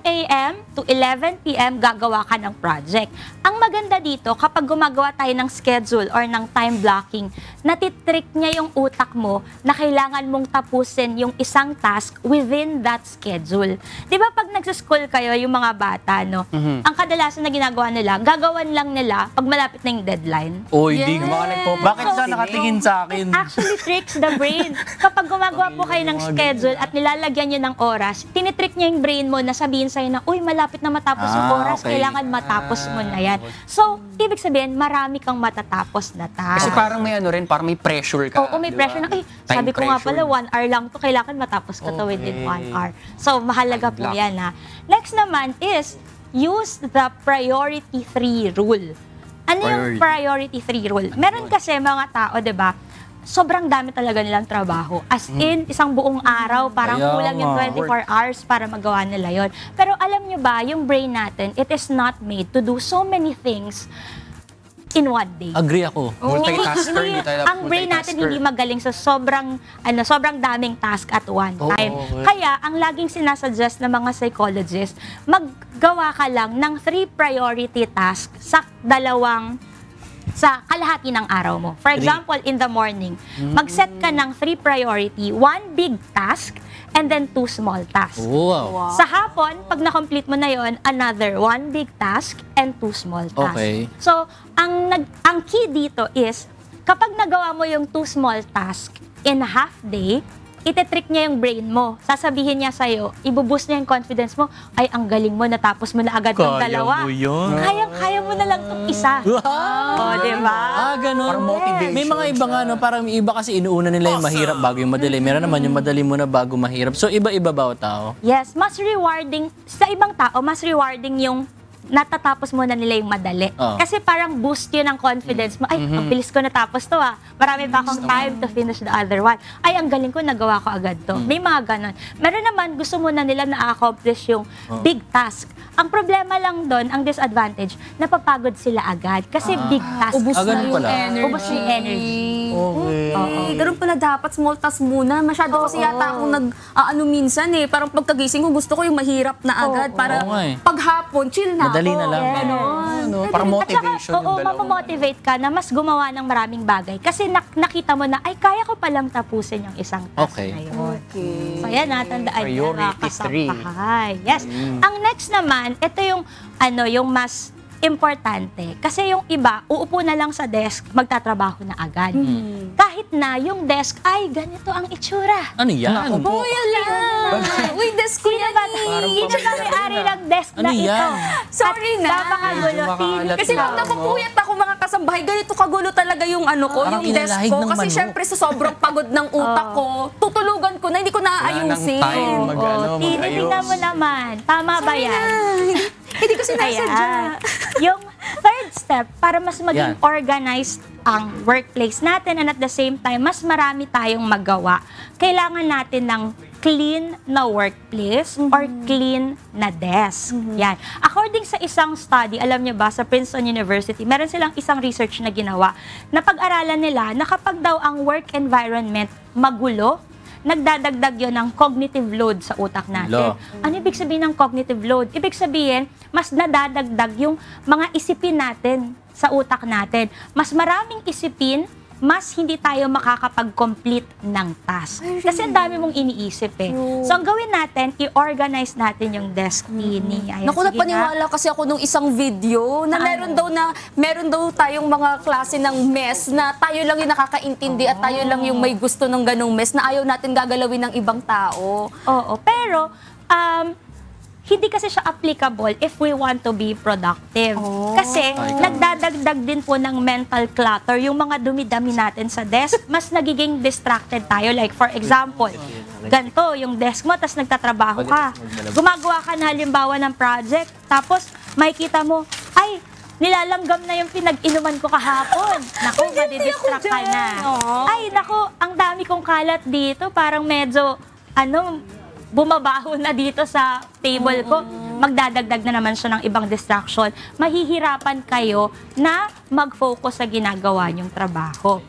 a.m. to 11 p.m., gagawa ka ng project. Ang maganda dito, kapag gumagawa tayo ng schedule or ng time blocking, natitrick niya yung utak mo na kailangan mong tapusin yung isang task within that schedule. Di ba pag nagsa-school kayo, yung mga bata, ang kadalasan na ginagawa nila, gagawan lang nila pag malapit na yung deadline. Hindi. Bakit ka nakatingin sa akin? Actually tricks the brain. Kapag gumagawa po kayo ng schedule at nilalagyan nyo ng oras, tinitrick niya yung brain mo na sabihin sa'yo na, uy, malapit na matapos yung oras, kailangan matapos mo na yan. So, ibig sabihin, marami kang matatapos na task. Kasi parang may parang may pressure ka. Oo, may pressure na, sabi ko nga pala, 1 hour lang to, kailangan matapos ka to within 1 hour. So, mahalaga po yan, ha. Next naman is, use the priority 3 rule. Ano yung priority 3 rule? Meron kasi mga tao, diba, sobrang dami talaga nilang trabaho. As in, isang buong araw, parang kulang yung 24 hours para magawa nila yon. Pero alam nyo ba, yung brain natin, it is not made to do so many things in one day. Agree ako. Ang brain natin hindi magaling sa sobrang daming task at one time. Kaya, ang laging sinasuggest ng mga psychologists, maggawa ka lang ng 3 priority tasks sa kalahati ng araw mo. For example, in the morning, mag-set ka ng 3 priority, 1 big task, and then 2 small tasks. Sa hapon, pag na-complete mo na yon, another 1 big task and 2 small tasks. So, ang key dito is, kapag nagawa mo yung 2 small tasks in half day, ititrick niya yung brain mo. Sasabihin niya sa'yo, ibuboost niya yung confidence mo, ay, ang galing mo, natapos mo na agad yung dalawa. Kaya mo na lang itong isa. Diba? Ganun. May mga iba nga, parang iba kasi inuuna nila yung mahirap bago yung madali. Meron naman yung madali muna bago mahirap. So, iba-iba ba o tao? Yes, mas rewarding, sa ibang tao, mas rewarding yung natatapos muna nila yung madali. Kasi parang boost yun ang confidence mo. Ay, ang bilis ko natapos to Marami pa akong time to finish the other one. Ay, ang galing ko, nagawa ko agad to. May mga ganon. Meron naman, gusto muna nila na-accomplish yung big task. Ang problema lang doon, ang disadvantage, napapagod sila agad. Kasi big task. Ubus na yung energy. Ubus yung energy. Okay. Ganun pala dapat, small task muna. Masyado kasi yata akong minsan parang pagkagising ko, gusto ko yung mahirap na agad. Para paghapon, chill na madali na lang. Para motivation yung dalawa. Mapamotivate ka na mas gumawa ng maraming bagay. Kasi nakita mo na, ay, kaya ko palang tapusin yung isang task na yun. So, yan, natandaan niya mga kasambahay. Yes. Ang next naman, ito yung, yung mas importante. Kasi yung iba, uupo na lang sa desk, magtatrabaho na agad. Kahit na yung desk, ay, ganito ang itsura. Ano yan? Kuya lang! Uy, desk ko yan Sino ba may-ari ng desk na ito? Sorry na. Napakagulo. Kasi napapuyat ako mga kasambahay. Ganito kagulo talaga yung yung desk ko. Kasi syempre sa sobrang pagod ng utak ko, tutulugan ko na, hindi ko naaayusin. Tingnan mo naman. Tama ba yan? Hindi ko sinasadya. Yung third step, para mas maging organized ang workplace natin and at the same time, mas marami tayong magawa. Kailangan natin ng clean na workplace or clean na desk. Yan. According sa isang study, alam niyo ba, sa Princeton University, meron silang isang research na ginawa na pag-aralan nila na kapag daw ang work environment magulo, nagdadagdag yon ng cognitive load sa utak natin. Ano ibig sabihin ng cognitive load? Ibig sabihin, mas nadadagdag yung mga isipin natin sa utak natin. Mas maraming isipin, mas hindi tayo makakapag-complete ng task. Kasi ang dami mong iniisip So, ang gawin natin, i-organize natin yung desk ni Naku, napaniwala kasi ako nung isang video na meron daw tayong mga klase ng mess na tayo lang yung nakakaintindi at tayo lang yung may gusto ng ganong mess na ayaw natin gagalawin ng ibang tao. Oo, pero hindi kasi siya applicable if we want to be productive. Kasi nagdadagdag din po ng mental clutter yung mga dumi-dami natin sa desk. Mas nagiging distracted tayo. Like for example, ganito yung desk mo, tapos nagtatrabaho ka. Gumagawa ka na halimbawa ng project, tapos makikita mo, ay, nilalanggam na yung pinag-inuman ko kahapon. Naku, madidistract ka na. Ay, naku, ang dami kong kalat dito. Parang medyo, bumabaho na dito sa table ko, magdadagdag na naman siya ng ibang distraction. Mahihirapan kayo na mag-focus sa ginagawa niyong trabaho.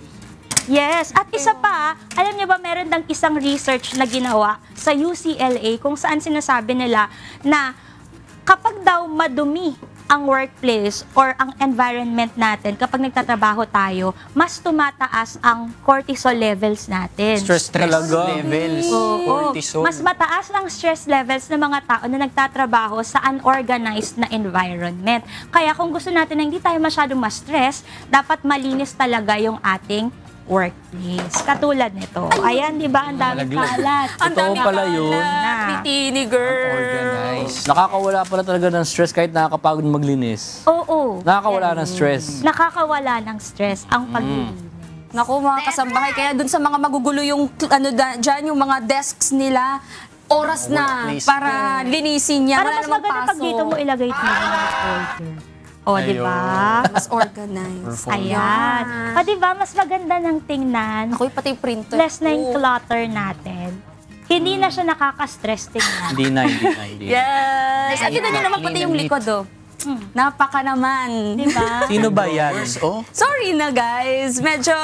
Yes, at isa pa, alam niyo ba meron dang isang research na ginawa sa UCLA kung saan sinasabi nila na kapag daw madumi ang workplace or ang environment natin, kapag nagtatrabaho tayo, mas tumataas ang cortisol levels natin. Stress levels. Cortisol. Mas mataas ang stress levels ng mga tao na nagtatrabaho sa unorganized na environment. Kaya kung gusto natin na hindi tayo masyadong ma-stress, dapat malinis talaga yung ating workplace. Katulad nito. Ayan, di ba? Ang daming kalat. Ang daming pala yun. Pitini, girl. Organized. Nakakawala pala talaga ng stress kahit nakakapagod maglinis. Oo. Nakakawala ng stress. Nakakawala ng stress ang paglilinis. Naku, mga kasambahay, kaya dun sa mga magugulo yung, dyan, yung mga desks nila, oras na para linisin niya. Para mas maganda pag dito mo ilagay ito. O, di ba? Mas organized. Ayan. O, di ba? Mas maganda ng tingnan. Ako, pati printer. Less na yung clutter natin. Hindi na siya nakaka-stress tingnan. Hindi na. Yes! At yun na naman pati yung likod, Napaka naman. Diba? Sino ba yan? Sorry na, guys. Medyo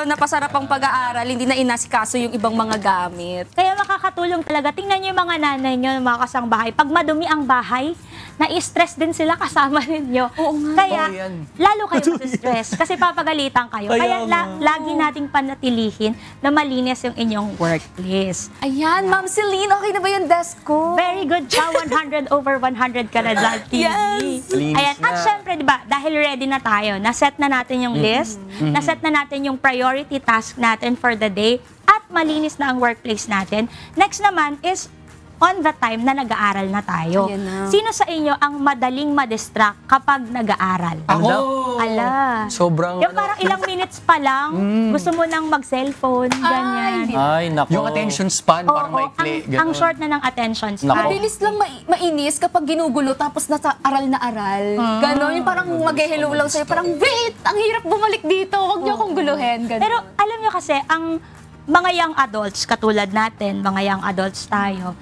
napasarap ang pag-aaral. Hindi na inasikaso yung ibang mga gamit. Kaya makakatulong talaga. Tingnan niyo yung mga nanay niyo, mga kasangbahay. Pag madumi ang bahay, na-stress din sila kasama ninyo. Kaya, lalo kayo stress kasi papagalitan kayo. Kaya lagi nating panatilihin na malinis yung inyong workplace. Ayan, Ma'am Celine, okay na ba yung desk ko? Very good pa, 100 over 100 ka na dyan, TV. Yes! Ayan, at syempre, diba, dahil ready na tayo, naset na natin yung list, naset na natin yung priority task natin for the day, at malinis na ang workplace natin. Next naman is on the time na nag-aaral na tayo. Sino sa inyo ang madaling ma-distract kapag nag-aaral? Ako! Ala. Sobrang Yung parang ilang minutes pa lang, gusto mo nang mag-cellphone, ganyan. Ay, nako. Yung attention span, parang maikli. Ang short na ng attention span. Mabilis lang mainis kapag ginugulo tapos nasa aral na aral. Ganon, yung parang mag-hello lang sa'yo. Parang, wait, ang hirap bumalik dito. Huwag niyo akong guluhin. Ganon. Pero alam niyo kasi, ang mga young adults, katulad natin, mga young adults tayo,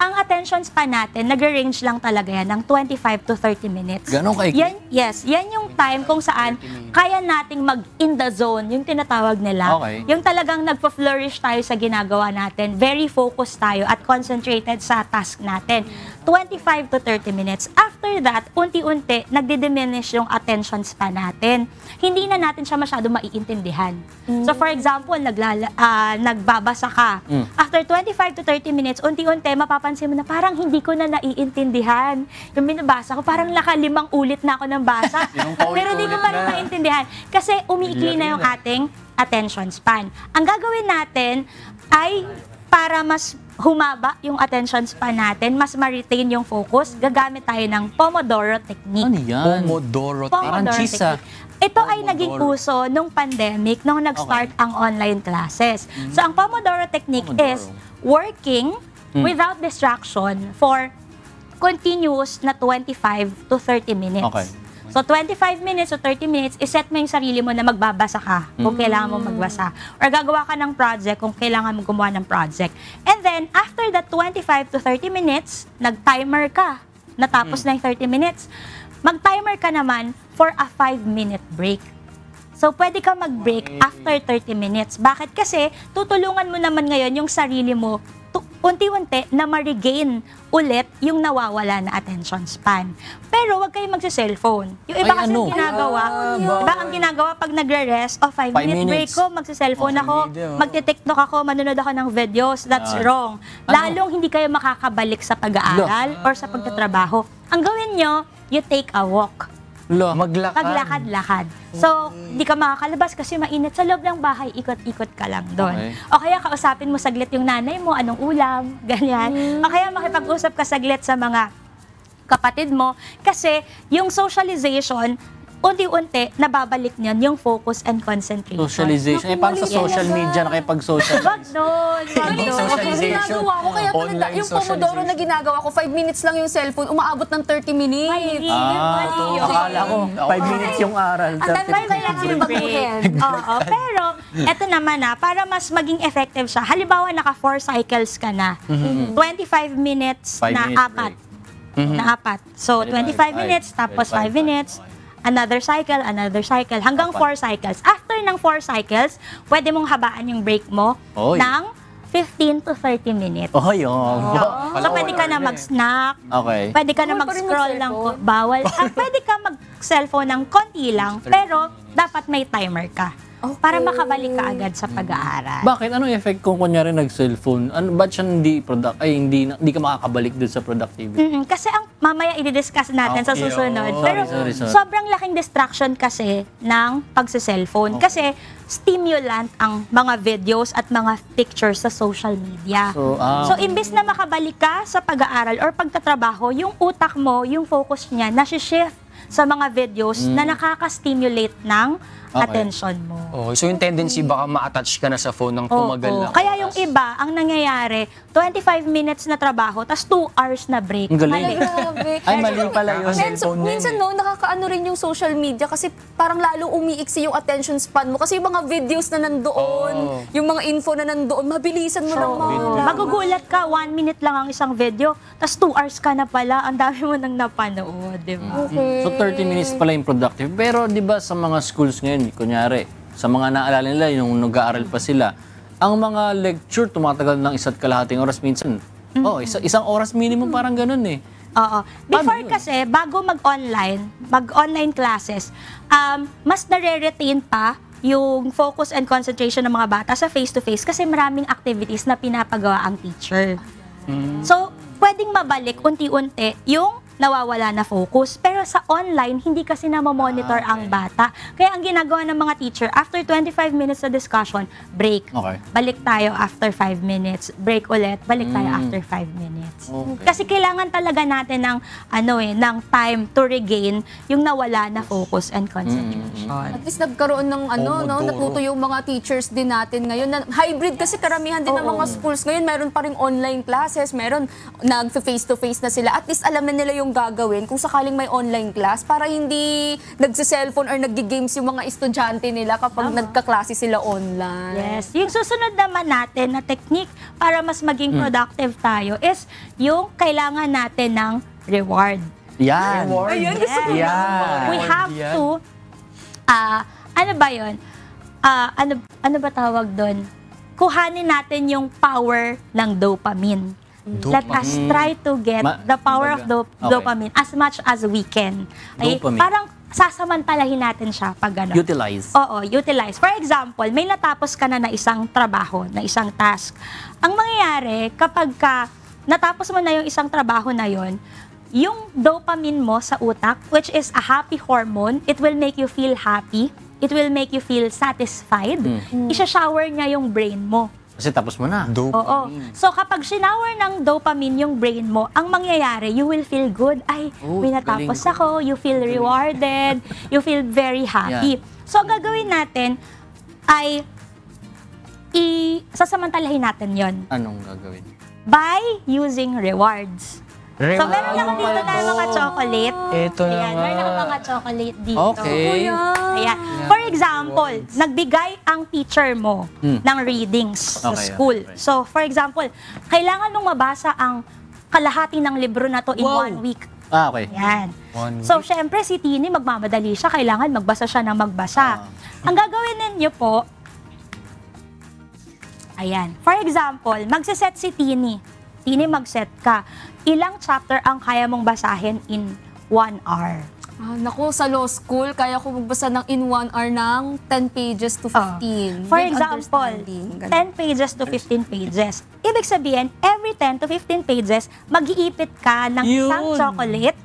ang attention span natin, nag-range lang talaga yan ng 25 to 30 minutes. Ganon kaikli? Yan yung time kung saan kaya nating mag-in the zone, yung tinatawag nila. Okay. Yung talagang nagpo-flourish tayo sa ginagawa natin, very focused tayo at concentrated sa task natin. 25 to 30 minutes. After that, unti-unti, nagdi-diminish yung attention span natin. Hindi na natin siya masyado maiintindihan. So for example, nagbabasa ka. After 25 to 30 minutes, unti-unti, mapapansin mo na parang hindi ko na naiintindihan. Yung binabasa ko, parang 5 ulit na ako ng basa. Pero hindi ko pa rin maintindihan. Kasi umiikli na yung ating attention span. Ang gagawin natin ay para mas humaba yung attention span natin, mas ma-retain yung focus, gagamit tayo ng Pomodoro Technique. Ano yan? Pomodoro. Parang cheese, Ito ay naging uso nung pandemic, nung nag-start ang online classes. So, ang Pomodoro Technique is working without distraction for continuous na 25 to 30 minutes. Okay. So, 25 minutes to 30 minutes, iset mo yung sarili mo na magbabasa ka kung kailangan mo magbasa. Or gagawa ka ng project kung kailangan mo gumawa ng project. And then, after that 25 to 30 minutes, nag-timer ka. Natapos na yung 30 minutes. Mag-timer ka naman for a 5-minute break. So, pwede ka mag-break after 30 minutes. Bakit? Kasi, tutulungan mo naman ngayon yung sarili mo unti-unti na ma-regain ulit yung nawawala na attention span. Pero wag kayong magsi-cellphone. Yung iba kasi ginagawa, diba ang ginagawa pag nagre-rest, 5-minute break ko, magsi-cellphone ako, magti-TikTok ako, manonood ako ng videos, that's wrong. Lalong hindi kayo makakabalik sa pag-aaral or sa pagtatrabaho. Ang gawin nyo, you take a walk. Maglakad-lakad. So, di ka makakalabas kasi mainit sa loob ng bahay, ikot-ikot ka lang doon. Okay. O kaya kausapin mo saglit yung nanay mo, anong ulam, ganyan. O kaya makipag-usap ka saglit sa mga kapatid mo kasi yung socialization, unti-unti, nababalik niyan yung focus and concentration. Socialization. Parang sa social media na kayo pag-socialize. Wag doon. Socialization. Ginagawa ko, kaya pala yung Pomodoro na ginagawa ko, 5 minutes lang yung cellphone, umaabot ng 30 minutes. Akala ko, 5 minutes yung aral. Ang dami kailangan yung baguhin. Oo, pero eto naman para mas maging effective siya. Halimbawa, naka 4 cycles ka na. 25 minutes na apat. Na apat. So, 25 minutes, tapos 5 minutes, another cycle, hanggang 4 cycles. After ng 4 cycles, pwede mong habaan yung break mo ng 15 to 30 minutes. Oh, yun. So, pwede ka na mag-snack, pwede ka na mag-scroll ng bawal, pwede ka mag-cellphone ng konti lang, pero dapat may timer ka. Para makabalik ka agad sa pag-aaral. Bakit? Anong effect kung kunyari nag-cellphone? Ba't siya hindi ka makakabalik dun sa productivity? Kasi ang mamaya i-discuss natin sa susunod. Pero sobrang laking distraction kasi ng pagsa-cellphone. Kasi stimulant ang mga videos at mga pictures sa social media. So imbes na makabalik ka sa pag-aaral or pagtatrabaho, yung utak mo, yung focus niya, nasi-shift sa mga videos na nakaka-stimulate ng attention mo. So yung tendency baka ma-attach ka na sa phone ng tumagal na. Kaya yung iba, ang nangyayari, 25 minutes na trabaho, tas 2 hours na break. Ang galing. Ay, mali pala yun. Minsan nakakaano rin yung social media kasi parang lalo umiiksi yung attention span mo. Kasi yung mga videos na nandoon, yung mga info na nandoon, mabilisan mo lang magugulat ka, 1 minute lang ang isang video, tas 2 hours ka na pala, ang dami mo nang napanood, di ba? So 30 minutes pala yung productive. Pero di ba sa mga schools ngayon, kunyari, sa mga naalala nila, yung nag-aaral pa sila, ang mga lecture tumatagal ng 1.5 oras minsan. Isang oras minimum, parang ganun eh. Oo. Before kasi, bago mag-online classes, mas nare-retain pa yung focus and concentration ng mga bata sa face-to-face kasi maraming activities na pinapagawa ang teacher. So, pwedeng mabalik unti-unti yung nawawala na focus. Pero sa online, hindi kasi namamonitor ang bata. Kaya ang ginagawa ng mga teacher, after 25 minutes na discussion, break. Balik tayo after 5 minutes. Break ulit, balik tayo after 5 minutes. Kasi kailangan talaga natin ng, ng time to regain yung nawala na focus and concentration. At least nagkaroon ng natuto yung mga teachers din natin ngayon. Hybrid kasi karamihan din ng mga schools ngayon. Meron pa rin online classes, meron nag-face-to-face na sila. At least alam na nila yung gagawin kung sakaling may online class para hindi nagsi-cellphone or nag-games yung mga estudyante nila kapag nagkaklase sila online. Yes. Yung susunod naman natin na technique para mas maging productive tayo is yung kailangan natin ng reward. Yan. Ayun, gusto ko. We have to, ano ba yun? Ano ba tawag doon? Kuhanin natin yung power ng dopamine. Let us try to get the power of dopamine as much as we can. Ay, parang sasamantalahin natin siya pag gano'n. Utilize. Oo, utilize. For example, may natapos ka na isang trabaho, na isang task. Ang mangyayari, kapag natapos mo na yung isang trabaho na yon, yung dopamine mo sa utak, which is a happy hormone, it will make you feel happy, it will make you feel satisfied. Isha-shower niya yung brain mo. Kasi tapos mo na. Oo. So kapag shower ng dopamine yung brain mo, ang mangyayari, you will feel good. Ay, may natapos ako, you feel rewarded, you feel very happy. So ang gagawin natin ay sasamantalahin natin yon. Anong gagawin? By using rewards. So, meron ako dito na mga chocolate. Ito na. Ayan, meron ako mga chocolate dito. Okay. Ayan. For example, nagbigay ang teacher mo ng readings sa school. So, for example, kailangan mong mabasa ang kalahati ng libro na to in 1 week. Okay. Ayan. So, syempre, si Tini, magmamadali siya. Kailangan magbasa siya ng magbasa. Ang gagawin ninyo po, ayan. For example, magsiset si Tini. Tini, mag-set ka. Ilang chapter ang kaya mong basahin in 1 hour? Naku, sa law school, kaya ko magbasa ng in 1 hour ng 10 pages to 15. For example, 10 pages to 15 pages. Ibig sabihin, every 10 to 15 pages, mag-iipit ka ng isang chocolate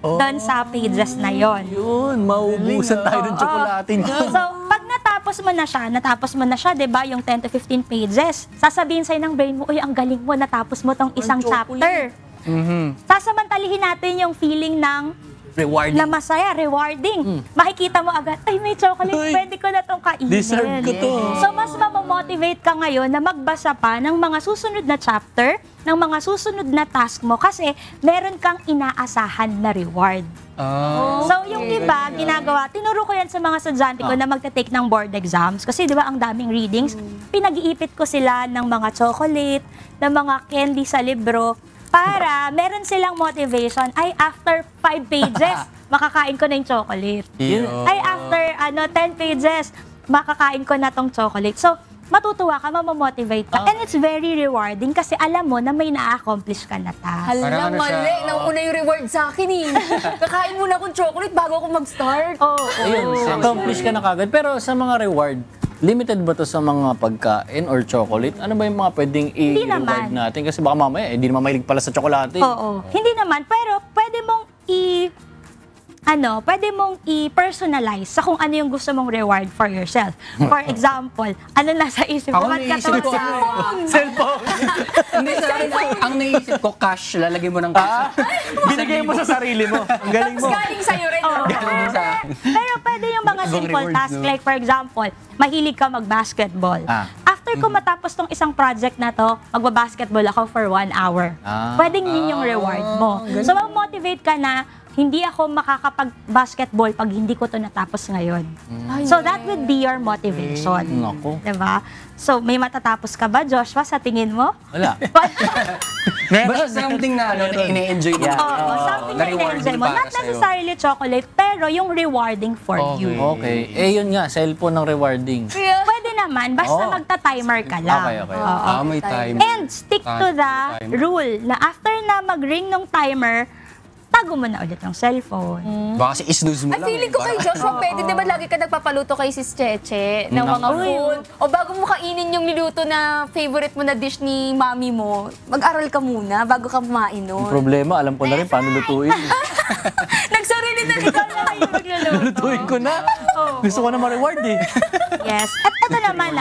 doon sa pages na yon. Yun, maubusan tayo ng tsokolate niya. So, pag natapos mo na siya, 'di ba, yung 10 to 15 pages, sasabihin sa'yo ng brain mo, uy, ang galing mo, natapos mo tong isang chapter. Sasamantalihin natin yung feeling ng rewarding. Na masaya, rewarding. Makikita mo agad, ay, may chocolate, pwede ko na itong kainin. Deserve ko to. So, mas mamamotivate ka ngayon na magbasa pa ng mga susunod na chapter, ng mga susunod na task mo kasi meron kang inaasahan na reward. So, yung iba, ginagawa, tinuro ko yan sa mga estudyante ko na magte-take ng board exams kasi di ba ang daming readings, pinag-iipit ko sila ng mga chocolate, ng mga candy sa libro, para meron silang motivation, ay after 5 pages, makakain ko na yung chocolate. Ay after 10 pages, makakain ko na tong chocolate. So, matutuwa ka, mamamotivate ka. And it's very rewarding kasi alam mo na may na-accomplish ka na task. Hala, mali. Nauna yung reward sa akin eh. Kakain muna akong chocolate bago ako mag-start. Ayun, accomplish ka na kagad. Pero sa mga reward, limited ba to sa mga pagkain or chocolate? Ano ba yung mga pwedeng i-reward natin? Kasi baka mamaya, hindi naman mahilig pala sa tsokolate. Oo. Hindi naman, pero pwede mong i-personalize sa kung ano yung gusto mong reward for yourself. For example, ano nasa isip mo? Cellphone. Ang naisip ko, cash. Lalagay mo ng cash. Binigay mo sa sarili mo. Ang galing mo. Galing sa'yo rin. Pero pwede yung mga simple task. Like for example, mahilig ka mag-basketball. After ko matapos tong isang project na to, magbabasketball ako for 1 hour. Pwedeng yun yung reward mo. So, mag-motivate ka na, hindi ako makakapag-basketball pag hindi ko to natapos ngayon. So, that would be your motivation. Diba? So, may matatapos ka ba, Joshua, sa tingin mo? Wala. Basta something na ine-enjoy mo. Something na ine-enjoy mo. Not necessarily chocolate, pero yung rewarding for you. Okay. Yun nga, cellphone ng rewarding. Pwede naman, basta magta-timer ka lang. Okay. May timer. And stick to the rule na after na mag-ring ng timer, tago mo na ulit yung cellphone. Baka kasi isnooze mo Ay, lang. feeling ko kay Joshua, pwede, di ba lagi ka nagpapaluto kay Sis Cheche ng mga food? O bago mo kainin yung niluto na favorite mo na dish ni mami mo, mag-aral ka muna bago ka kumain nun. Ang problema, alam ko na rin paano lutuin. Nagsarili na ikaw na kayo magluluto. Lutuin ko na. Gusto ko na ma-reward eh. Yes. At ito naman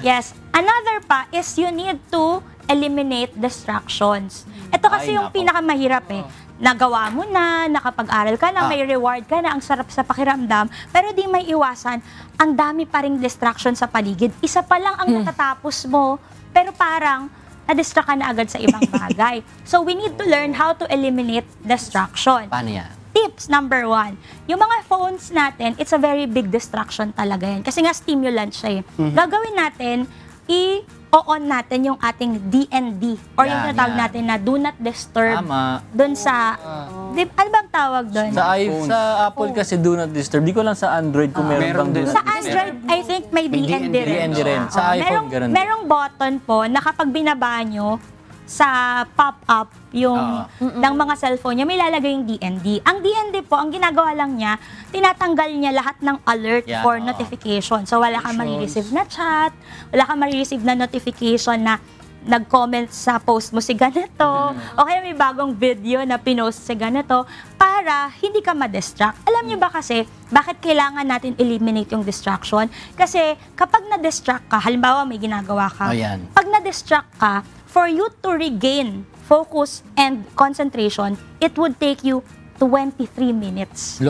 yes, another pa is you need to eliminate distractions. Ito kasi yung pinakamahirap Nagawa mo na, nakapag-aral ka na, may reward ka na, ang sarap sa pakiramdam, pero di may iwasan, ang dami pa ring distraction sa paligid. Isa pa lang ang natatapos mo, pero parang na-distract ka na agad sa ibang bagay. So we need to learn how to eliminate distraction. Paano yan? Tips number 1, yung mga phones natin, it's a very big distraction talaga yan. Kasi nga stimulant siya Gagawin natin, i-on natin yung ating DND or yung tinatawag natin na do not disturb. Tama. Doon sa, ano bang tawag doon? Sa Apple kasi do not disturb. Di ko lang sa Android kung meron bang do not Sa Android, I think may DND rin. DND rin. Sa iPhone, ganun. Merong button po na kapag binaba nyo sa pop-up yung ng mga cellphone niya, may lalagay yung DND. Ang DND po, ang ginagawa lang niya, tinatanggal niya lahat ng alert for notification. So wala kang marireceive na chat, wala kang marireceive na notification na nag-comment sa post mo si ganito, o kaya may bagong video na pinost si ganito, para hindi ka ma-distract. Alam niyo ba kasi, bakit kailangan natin eliminate yung distraction? Kasi kapag na-distract ka, halimbawa may ginagawa ka, pag na-distract ka, for you to regain focus and concentration, it would take you 23 minutes.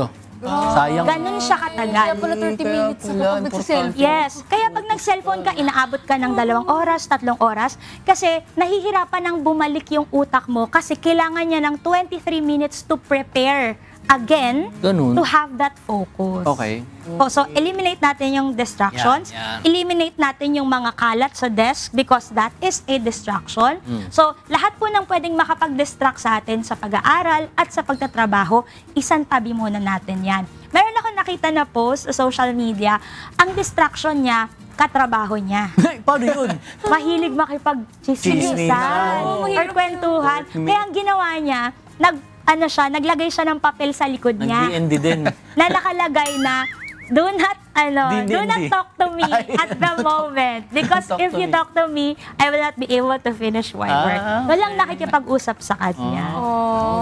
Sayang. Ganun siya katagal. Kaya pala 30 minutes sa kapag nagsiselfone. Yes. Kaya pag nag-cellphone ka, inaabot ka ng 2 oras, 3 oras, kasi nahihirapan ng bumalik yung utak mo kasi kailangan niya ng 23 minutes to prepare again to have that focus. Okay. So, eliminate natin yung distractions. Eliminate natin yung mga kalat sa desk because that is a distraction. So, lahat po ng pwedeng makapag-distract sa atin sa pag-aaral at sa pagtatrabaho, isantabi muna natin yan. Meron ako nakita na post sa social media, ang distraction niya, katrabaho niya. Paano yun? Mahilig makipag-chismisan or kwentuhan. Kaya ang ginawa niya, naglagay siya ng papel sa likod niya. Nag-DND din. Na nakalagay na, do not talk to me at the moment. Because if you talk to me, I will not be able to finish my work. Walang nakikipag-usap sa kanya.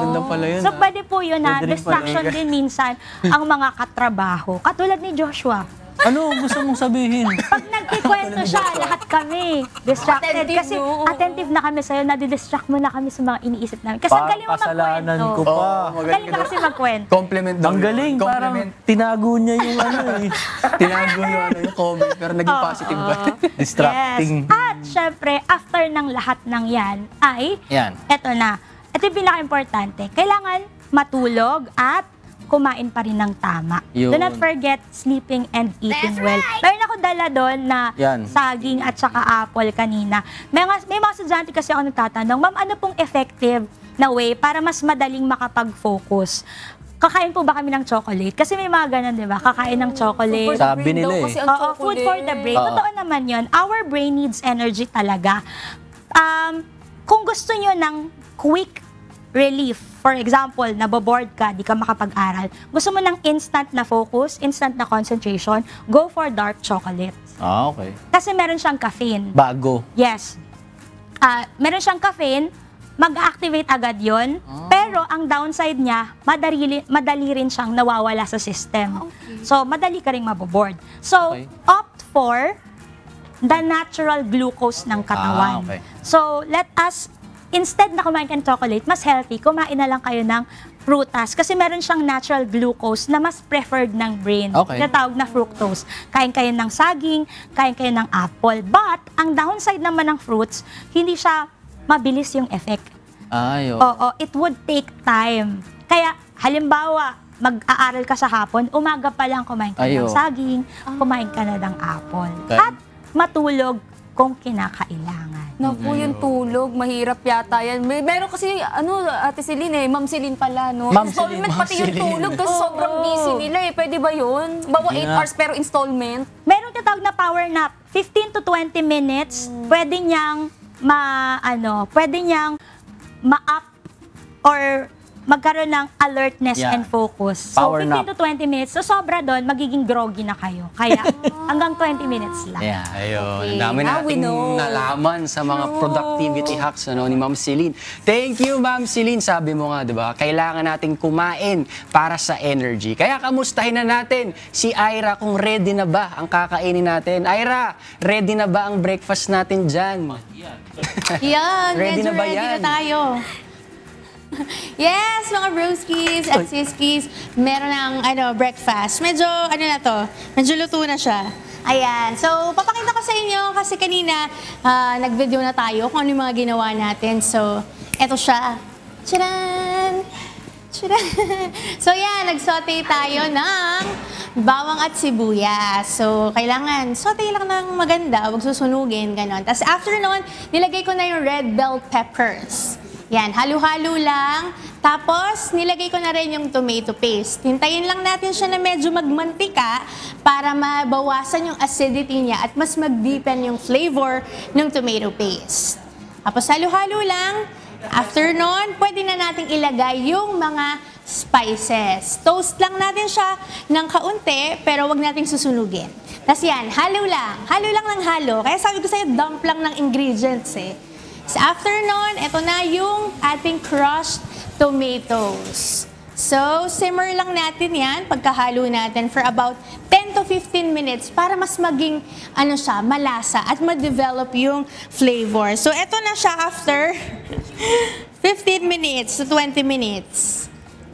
Ganda pala yun. So, pwede po yun na distraction din minsan ang mga katrabaho. Katulad ni Joshua. Ano gusto mong sabihin? Pag nagkikwento siya, lahat kami distracted. Kasi attentive na kami sa'yo, nadidistract mo na kami sa mga iniisip namin. Kasi ang galing mo Kasalanan magkwento. ko pa. Galing ka kasi magkwento. Compliment daw. Ang galing, parang tinago niya yung Tinago yung comment, pero naging positive ba? Distracting. Yes. At syempre, after ng lahat ng yan, ay, eto na. Ito yung pinaka-importante. Kailangan matulog at kumain pa rin ng tama. Do not forget sleeping and eating well. Meron ako dala doon na saging at saka apple kanina. May mga estudyante kasi ako nagtatanong, ma'am, ano pong effective na way para mas madaling makapag-focus? Kakain po ba kami ng chocolate? Kasi may mga ganun, di ba? Kakain ng chocolate. Sabi nila Oo, food for the brain. Totoo naman yun. Our brain needs energy talaga. Kung gusto nyo ng quick relief, for example, naboboard ka, di ka makapag-aral, gusto mo ng instant na focus, instant na concentration, go for dark chocolate. Okay. Kasi meron siyang caffeine. Bago. Yes. Meron siyang caffeine, mag-activate agad yon. Pero ang downside niya, madali rin siyang nawawala sa system. So, madali ka rin maboboard. So, opt for the natural glucose ng katawan. So, let us instead na kumain ka ng chocolate, mas healthy, kumain na lang kayo ng prutas. Kasi meron siyang natural glucose na mas preferred ng brain. Na tawag na fructose. Kain kayo ng saging, kain kayo ng apple. But, ang downside naman ng fruits, hindi siya mabilis yung effect. Oo, it would take time. Kaya, halimbawa, mag-aaral ka sa hapon, umaga pa lang kumain ka ng saging, kumain ka na ng apple. At matulog kung kinakailangan. Naku, yung tulog, mahirap yata yan. Meron kasi, Ate Celine Ma'am Celine pala, no? Installment pati yung tulog kasi sobrang busy nila eh. Pwede ba yun? Bawa 8 hours pero installment? Meron tinatawag na power nap. 15 to 20 minutes, pwede niyang ma-up or magkaroon ng alertness and focus. So, Power 15 nap. to 20 minutes. So, sobra doon, magiging groggy na kayo. Kaya, hanggang 20 minutes lang. Yeah. Ayun, Okay, ang dami now we nating know. nalaman sa mga productivity hacks ni Ma'am Celine. Thank you, Ma'am Celine. Sabi mo nga, di ba, kailangan nating kumain para sa energy. Kaya kamustahin na natin si Ira kung ready na ba ang kakainin natin. Ira, ready na ba ang breakfast natin dyan? Yan, Ready medyo na ba ready yan? na tayo. Yes, mga broskies at siskis, meron ng breakfast. Medyo, na to, medyo luto na siya. Ayan, so papakita ko sa inyo kasi kanina nag-video na tayo kung ano yung mga ginawa natin. So, eto siya. Tcharan! Tcharan! So yan, nag-saute tayo ng bawang at sibuyas. So, kailangan saute lang ng maganda, huwag susunugin, ganon. Tapos after nun, nilagay ko na yung red bell peppers. Yan, halo-halo lang. Tapos, nilagay ko na rin yung tomato paste. Hintayin lang natin siya na medyo magmantika para mabawasan yung acidity niya at mas mag-deepen yung flavor ng tomato paste. Tapos, halo-halo lang. After nun, pwede na nating ilagay yung mga spices. Toast lang natin siya ng kaunti, pero wag nating susunugin. Tapos yan, halo lang. Halo lang ng halo. Kaya sabi ko sa'yo, dump lang ng ingredients eh. So after nun, ito na yung ating crushed tomatoes. So, simmer lang natin yan, pagkahalo natin for about 10 to 15 minutes para mas maging, malasa at ma-develop yung flavor. So, ito na siya after 15 minutes to 20 minutes.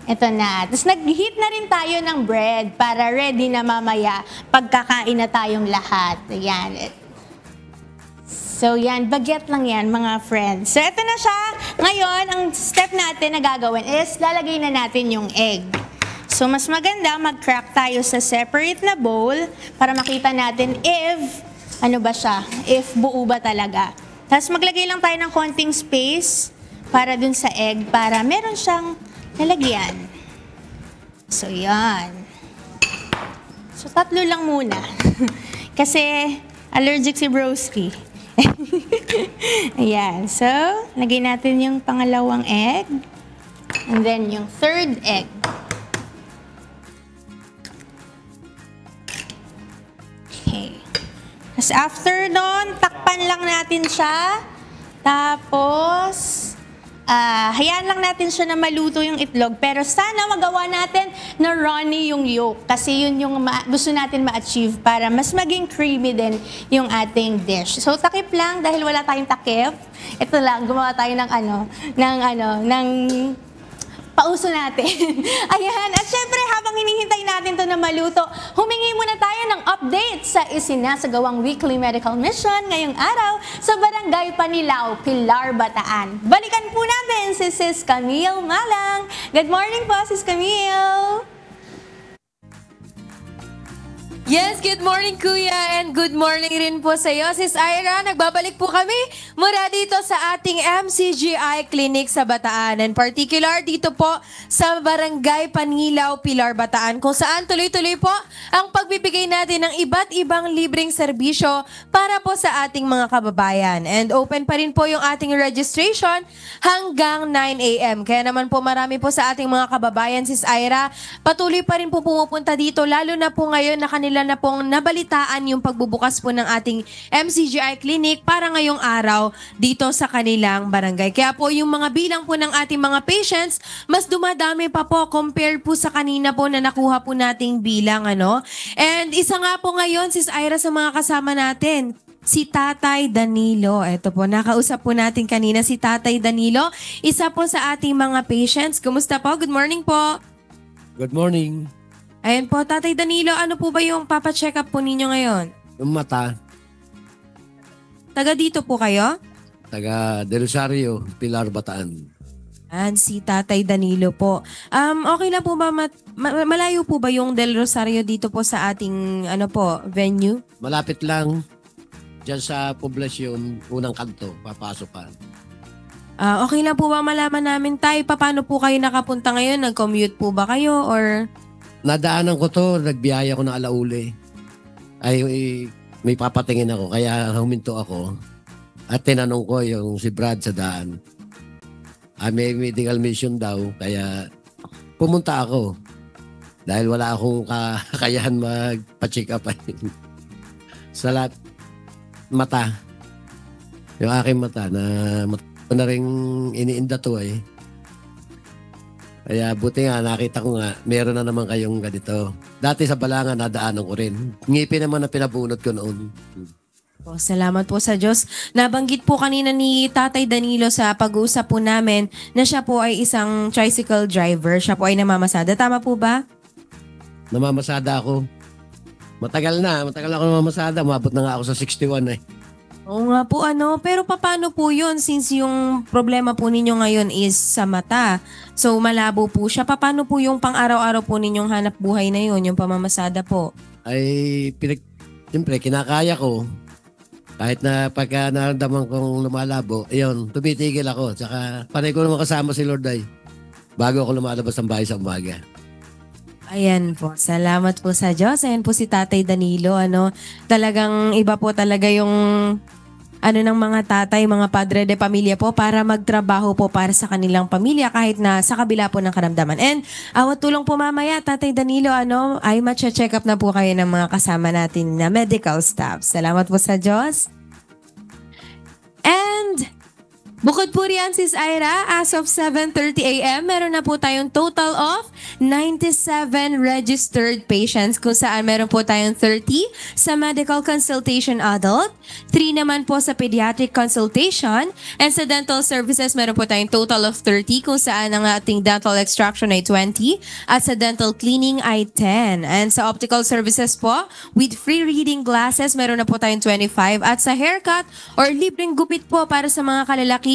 Ito na. Tapos nag-heat na rin tayo ng bread para ready na mamaya pagkakain na tayong lahat. Ayan. So yan, baguette lang yan mga friends. So ito na siya. Ngayon, ang step natin na gagawin is lalagay na natin yung egg. So mas maganda mag-crack tayo sa separate na bowl para makita natin if, if buo ba talaga. Tapos maglagay lang tayo ng konting space para dun sa egg para meron siyang lalagyan. So yan. So 3 lang muna. Kasi allergic si Broski. Ayan. So, lagay natin yung pangalawang egg. And then yung third egg. Okay. Tapos after nun, takpan lang natin siya. Tapos, hayaan lang natin siya na maluto yung itlog. Pero sana magawa natin na runny yung yolk. Kasi yun yung gusto natin ma-achieve para mas maging creamy din yung ating dish. So takip lang dahil wala tayong takip. Ito lang, gumawa tayo ng pauso natin. Ayan. At syempre, habang hinihintay natin to na maluto, humingi muna tayo ng update sa isinasagawang weekly medical mission ngayong araw sa Barangay Panilao, Pilar, Bataan. Balikan po natin si Sis Camille Malang. Good morning po, Sis Camille. Yes, good morning Kuya and good morning rin po sa iyo. Sis Ira, nagbabalik po kami mula dito sa ating MCGI Clinic sa Bataan. And particular dito po sa Barangay Panilao, Pilar, Bataan. Kung saan tuloy-tuloy po ang pagbibigay natin ng iba't ibang libreng serbisyo para po sa ating mga kababayan. And open pa rin po yung ating registration hanggang 9 a.m. Kaya naman po marami po sa ating mga kababayan, Sis Ira, patuloy pa rin po pumupunta dito. Lalo na po ngayon na kanila na pong nabalitaan yung pagbubukas po ng ating MCGI Clinic para ngayong araw dito sa kanilang barangay. Kaya po yung mga bilang po ng ating mga patients, mas dumadami pa po compare po sa kanina po na nakuha po nating bilang. And isa nga po ngayon, Sis Ira, sa mga kasama natin, si Tatay Danilo. Ito po, nakausap po natin kanina si Tatay Danilo. Isa po sa ating mga patients. Kumusta po? Good morning po. Good morning. Ayan po, Tatay Danilo, ano po ba yung papacheck up po ninyo ngayon? Yung mata. Taga dito po kayo? Taga Del Rosario, Pilar, Bataan. Si Tatay Danilo po. Okay lang po ba, malayo po ba yung Del Rosario dito po sa ating venue? Malapit lang. Diyan sa poblasyon, unang kanto, papasok pa. Okay lang po ba malaman namin tayo, paano po kayo nakapunta ngayon? Nag-commute po ba kayo or... Nadaanan ko to, nagbiyaya ko ng alauli. Ay, may papatingin ako, kaya huminto ako. At tinanong ko yung si Brad sa daan. may medical mission daw, kaya pumunta ako. Dahil wala akong kakayahan magpa-check up sa mata. Yung aking mata na rin iniinda to eh. Kaya buti nga, nakita ko nga, meron na naman kayong ganito. Dati sa Balangan, nadaanan ko rin. Ngipin naman na pinabunot ko noon. Salamat po sa Diyos. Nabanggit po kanina ni Tatay Danilo sa pag-uusap po namin na siya po ay isang tricycle driver. Siya po ay namamasada. Tama po ba? Namamasada ako. Matagal ako namamasada. Umabot na nga ako sa 61 eh. Oo nga po pero paano po yun since yung problema po ninyo ngayon is sa mata? So malabo po siya. Paano po yung pang-araw-araw po ninyong hanap buhay na yun, yung pamamasada po? Ay, siyempre, kinakaya ko. Kahit na pagka naramdaman kong lumalabo, ayun, tumitigil ako. Tsaka panay ko naman kasama si Lord ay bago ako lumalabas ng bahay sa umaga. Ayan po. Salamat po sa Diyos. Ayan po si Tatay Danilo. Talagang iba po talaga yung ng mga tatay, mga padre de pamilya po para magtrabaho po para sa kanilang pamilya kahit na sa kabila po ng karamdaman. And awat tulong po mamaya, Tatay Danilo, ay matcha-check up na po kayo ng mga kasama natin na medical staff. Salamat po sa Diyos. And bukod po riyan, Sis Ira, as of 7:30 a.m., meron na po tayong total of 97 registered patients kung saan meron po tayong 30 sa medical consultation adult, 3 naman po sa pediatric consultation, and sa dental services meron po tayong total of 30 kung saan ang ating dental extraction ay 20 at sa dental cleaning ay 10. And sa optical services po, with free reading glasses, meron na po tayong 25 at sa haircut or libreng gupit po para sa mga kalalaki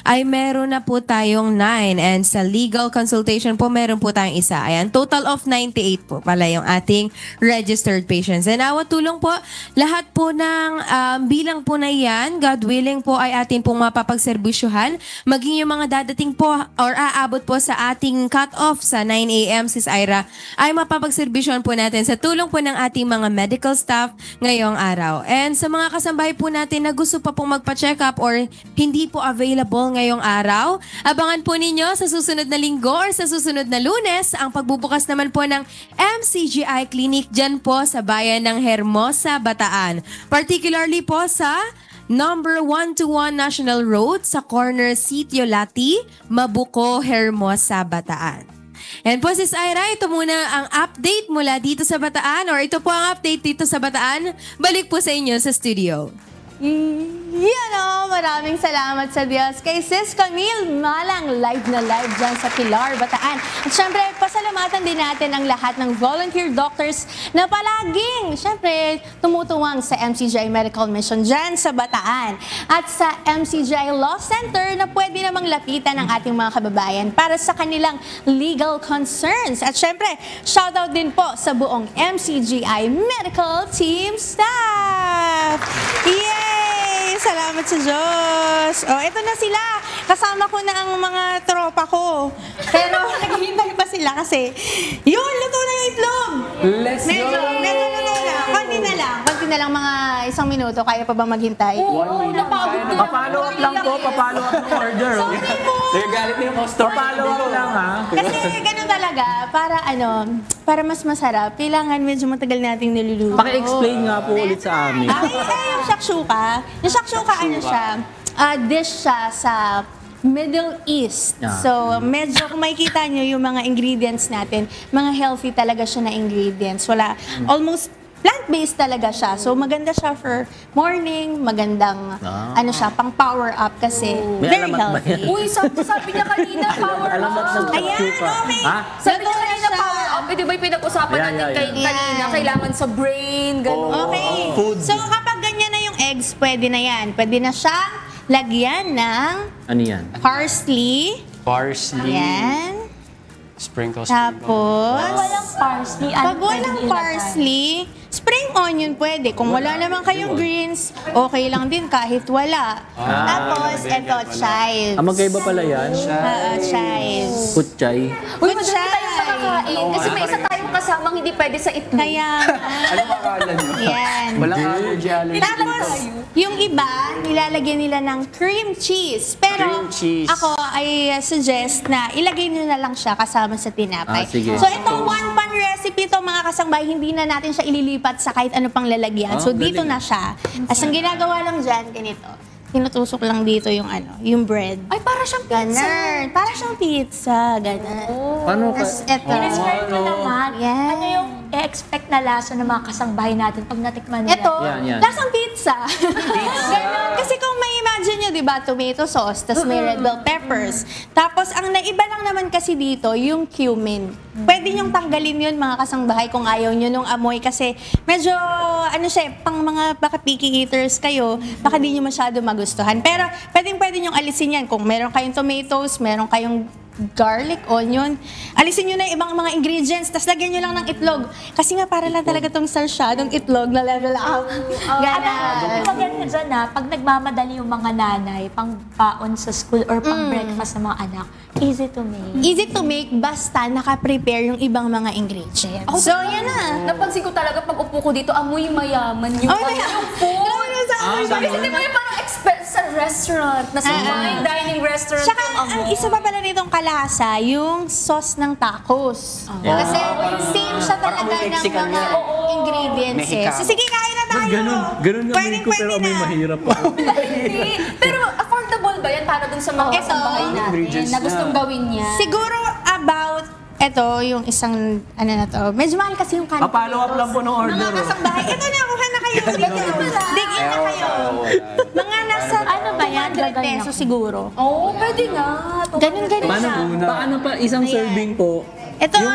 ay meron na po tayong 9 and sa legal consultation po meron po tayong isa. Ayan, total of 98 po pala yung ating registered patients. And awat tulong po, lahat po ng bilang po na yan, God willing po ay atin pong mapapagserbisyuhan. Maging yung mga dadating po or aabot po sa ating cut-off sa 9 a.m. Sis Ira, ay mapapagserbisyuhan po natin sa tulong po ng ating mga medical staff ngayong araw. And sa mga kasambahay po natin na gusto pa pong magpa-check up or hindi po available ngayong araw, abangan po ninyo sa susunod na linggo or sa susunod na Lunes ang pagbubukas naman po ng MCGI Clinic dyan po sa bayan ng Hermosa, Bataan. Particularly po sa number 121 National Road sa corner Sitio Lati, Mabuco, Hermosa, Bataan. And po Sis Ira, ito muna ang update mula dito sa Bataan or ito po ang update dito sa Bataan. Balik po sa inyo sa studio. Maraming salamat sa Diyos. Kay Sis Camille Malang, live na live dyan sa Pilar, Bataan. At syempre, pasalamatan din natin ang lahat ng volunteer doctors na palaging, syempre, tumutuwang sa MCGI Medical Mission dyan sa Bataan. At sa MCGI Law Center na pwede namang lapitan ng ating mga kababayan para sa kanilang legal concerns. At syempre, shoutout din po sa buong MCGI Medical Team Staff! Yay! Salamat sa Diyos. Eto na sila. Kasama ko na ang mga tropa ko. Pero naghihintay pa sila kasi, yun, luto na yung itlog. Let's go! Medyo luto na. Konti na lang mga 1 minuto. Kaya pa ba maghintay? Oo, napagod na. Pa-follow up lang po. Pa-follow up ng order. Sorry po. Nagagalit na yung customer. Pa-follow up lang ha. Kasi ganun talaga. Para mas masarap, kailangan medyo matagal nating niluluto. Paki-explain nga po ulit sa amin. Yung shakshuka. Yung shakshuka, siya? Dish siya sa Middle East. So, medyo kung makikita nyo yung mga ingredients natin, mga healthy talaga siya na ingredients. Almost plant-based talaga siya. So, maganda siya for morning, magandang, siya, pang power up kasi very healthy. Uy, sabi niya kanina, power up. Ayan, okay. Sabi niya kanina, power up. Di ba yung pinag-usapan natin kanina, kailangan sa brain, gano'n. Okay. So, kapag ganyan na yung eggs, pwede na yan. Pwede na siyang lagyan ng ano yan? Parsley. Yan. Sprinkles. Tapos, walang parsley, pag walang parsley, spring onion pwede. Kung wala naman kayong greens, okay lang din kahit wala. Tapos, ito, chives. Magkaiba pala yan? Chives. Kutchay. Uy, madami tayong nakakain. Kasi may isa tayong kasamang hindi pwede sa itlog. Kaya, Ano akala nyo? yan. Walang allergy. Tapos, yung iba, nilalagyan nila ng cream cheese. Pero, Cream cheese. ako ay suggest na ilagay nyo na lang siya kasama sa tinapay. Sige. So, itong one-pan recipe to mga kasangbahay, hindi na natin siya ililipat sa kahit ano pang lalagyan. So, dito na siya. As ang ginagawa lang dyan, ganito. Tinutusok lang dito yung yung bread. Ay, para siyang pizza. Ganun. Para siyang pizza. Ganun. Paano ka? Tapos, eto. In-describe mo naman, Yan. ano yung i-expect na lasa ng mga kasangbahay natin pag natikman nila? Ito, Yan. lasang pizza. Ganon. Kasi kung may imagine nyo, di ba, tomato sauce, tapos may red bell peppers. Tapos, ang naiba lang naman kasi dito, yung cumin. Pwede nyong tanggalin yun, mga kasangbahay, kung ayaw nyo nung amoy. Kasi medyo, pang mga baka picky eaters kayo, baka di nyo masyado magustuhan. Pero, pwede nyong alisin yan. Kung meron kayong tomatoes, meron kayong garlic, onion. Alisin nyo na yung ibang mga ingredients, tapos lagyan nyo lang ng itlog. Kasi nga, para lang talaga itong sarsyadong itlog na level up. Ganon. Maganda dyan pag nagmamadali yung mga nanay, pang paon sa school or pang breakfast sa mga anak, easy to make. Easy to make, basta naka-prepare yung ibang mga ingredients. Oh, So, yan na. Napansin ko talaga pag upo ko dito, amoy mayaman yung yung food. Kasi di ba yung parang sa restaurant, nasa fine dining restaurant. Tsaka, yung ang isa pa pala nitong kalasa, yung sauce ng tacos. Kasi same siya talaga ng mga ingredients. So, sige, kain na tayo. Ganun nga may ko, pero may mahirap ako. Pero affordable ba yan para dun sa mga kasambahay natin na gustong gawin niya? Siguro about, yung isang, na to, medyo mahal kasi yung kanto. Follow up lang po ng order. Mga kasambahay, ito na, kuha na kayo. Dig in na kayo. Mga nasa, ba yan? 200 pesos siguro. Oo, pwede nga. Ganun siya. Paano pa isang serving po? Ito Yung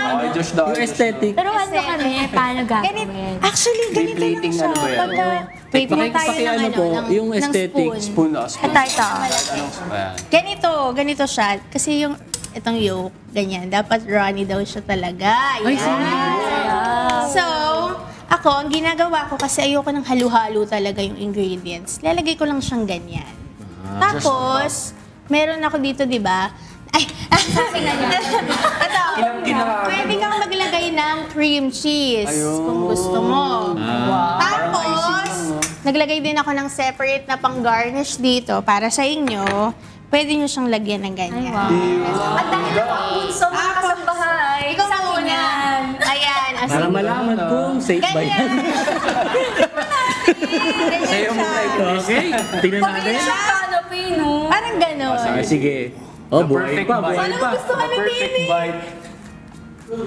aesthetic. Pero ano kami, paano gagawin? Actually, ganito lang siya. Wait, mo tayo ng po, yung ng aesthetic. spoon. Ito. Ganito siya. Kasi itong yolk, ganyan. Dapat runny daw siya talaga. Ay, So, ako, ang ginagawa ko kasi ayoko ng halo-halo talaga yung ingredients. Lalagay ko lang siyang ganyan. Tapos, meron ako dito, di ba? Ay, pwede kang maglagay ng cream cheese kung gusto mo. Tapos, naglagay din ako ng separate na pang-garnish dito para sa inyo. Pwede nyo siyang lagyan ng ganyan. At dahil ako ang bunso, mga kasambahay. Ikaw muna. Ayan. Para malaman kung safe ba yan. Sa'yo muna ito. Okay, tingnan natin. Parang gano'n. Sige. Buhay pa. Gusto ka na Perfect bite.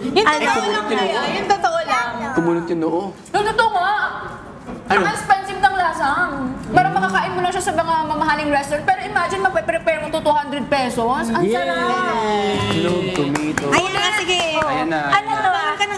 Yung totoo lang kaya. Yung totoo lang. Kumunot yung noo. Yung totoo nga. Ang expensive ng lasang. Parang makakain mo lang siya sa mga mamahaling restaurant. Pero imagine, magpe-prepare mo to 200 pesos. Ang sarap. Itlog, tomato. Ayan na, sige. Ayan na. Ano to?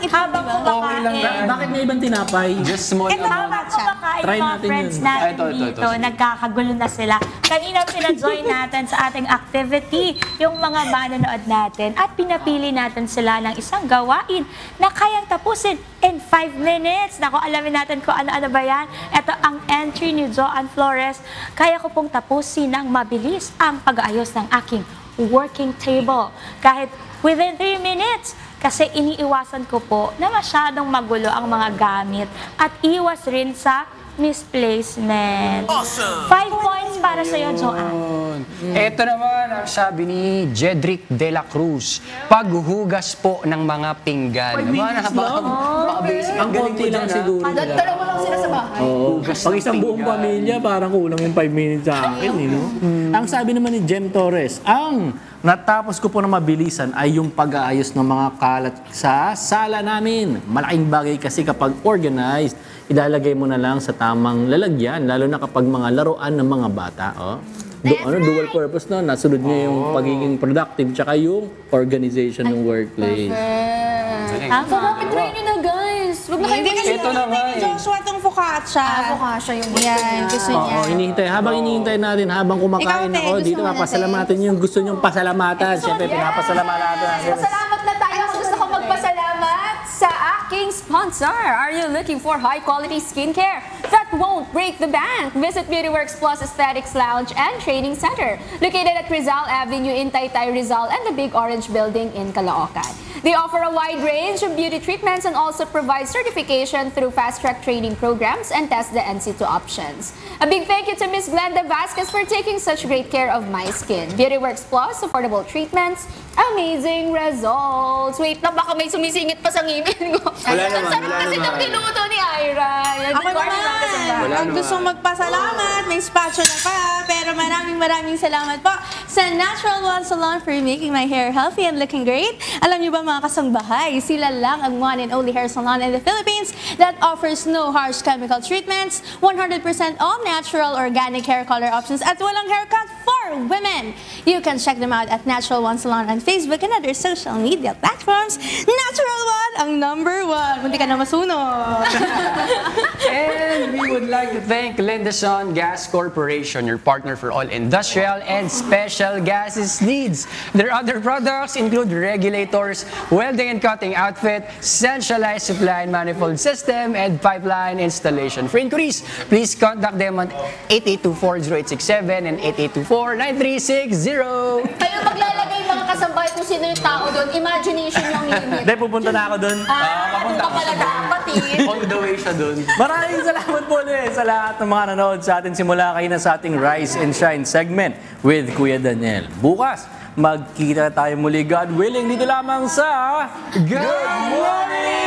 Habang Okay lang yan. Bakit may ibang tinapay? Just small Ito, amount. habang kumakain Try Mga natin friends yun. natin Ito. dito, nagkakagulo na sila. Kanina pina-join natin sa ating activity yung mga manonood natin at pinapili natin sila ng isang gawain na kayang tapusin in 5 minutes. Naku, alamin natin kung ano-ano ba yan. Ito ang entry ni Joanne Flores. Kaya ko pong tapusin ng mabilis ang pag-aayos ng aking working table. Kahit within 3 minutes, kasi iniiwasan ko po na masyadong magulo ang mga gamit at iwas rin sa misplacement. 5 points para sa iyo, Joanne. Ito naman ang sabi ni Jedrick De La Cruz. Paghuhugas po ng mga pinggan. Baka basic. Ang galing konti lang siguro. Dalawa lang sila sa bahay. Pag isang buong pamilya, parang kulang yung 5 minutes sa akin. Ang sabi naman ni Jem Torres, ang natapos ko po na mabilisan ay yung pag-aayos ng mga kalat sa sala namin. Malaking bagay kasi kapag organized, ilalagay mo na lang sa tamang lalagyan, lalo na kapag mga laruan ng mga bata. Dual purpose na, nasunod niya yung pagiging productive tsaka yung organization ng workplace. So, rapid try nyo na, guys. Huwag na kayo Ito na nga eh. Joshua itong focaccia. Focaccia yung gusto Yan, niya. gusto niya. Habang hinihintay natin, habang kumakain Ikaw, ako, gusto dito mo papasalamatin yung gusto nyong pasalamatan. Siyempre, pinapasalamatan natin. Pasalamat na tayo. Gusto ko magpasalamat sa aking sponsor. Are you looking for high-quality skincare that won't break the bank? Visit BeautyWorks Plus Aesthetics Lounge and Training Center, located at Rizal Avenue in Taytay, Rizal, and the Big Orange Building in Caloocan. They offer a wide range of beauty treatments and also provide certification through fast-track training programs and test the NC2 options. A big thank you to Ms. Glenda Vasquez for taking such great care of my skin. BeautyWorks Plus, affordable treatments, amazing results. Wait na, baka may sumisingit pa sa ngipin ko. Wala naman, Sarap wala kasi naman. itong pinuto ni Ira. Yan, Ako naman, ang gusto magpasalamat, may spatula pa, pero maraming salamat po sa Natural One Salon for making my hair healthy and looking great. Alam niyo ba mga kasangbahay, sila lang ang one and only hair salon in the Philippines that offers no harsh chemical treatments, 100% all natural organic hair color options at walang haircut for women. You can check them out at Natural One Salon on Facebook and other social media platforms. Natural One, ang #1. Munti ka na masunog. And we would like to thank Lindason Gas Corporation, your partner for all industrial and special gases needs. Their other products include regulators, welding and cutting outfit, centralized supply and manifold system, and pipeline installation. For inquiries, please contact them on 8824-0867 and 8824-9360. Kayo maglalagay mga kasambahay kung sino yung tao doon. Imagination yung limit. Hindi, pupunta na ako doon. Doon ka pala dapat eh. On the way siya doon. Maraming salamat po ulit sa lahat ng mga nanood sa atin simula kayo na sa ating Rise and Shine segment with Kuya Daniel. Bukas, magkita tayo muli, God willing, dito lamang sa Good Morning!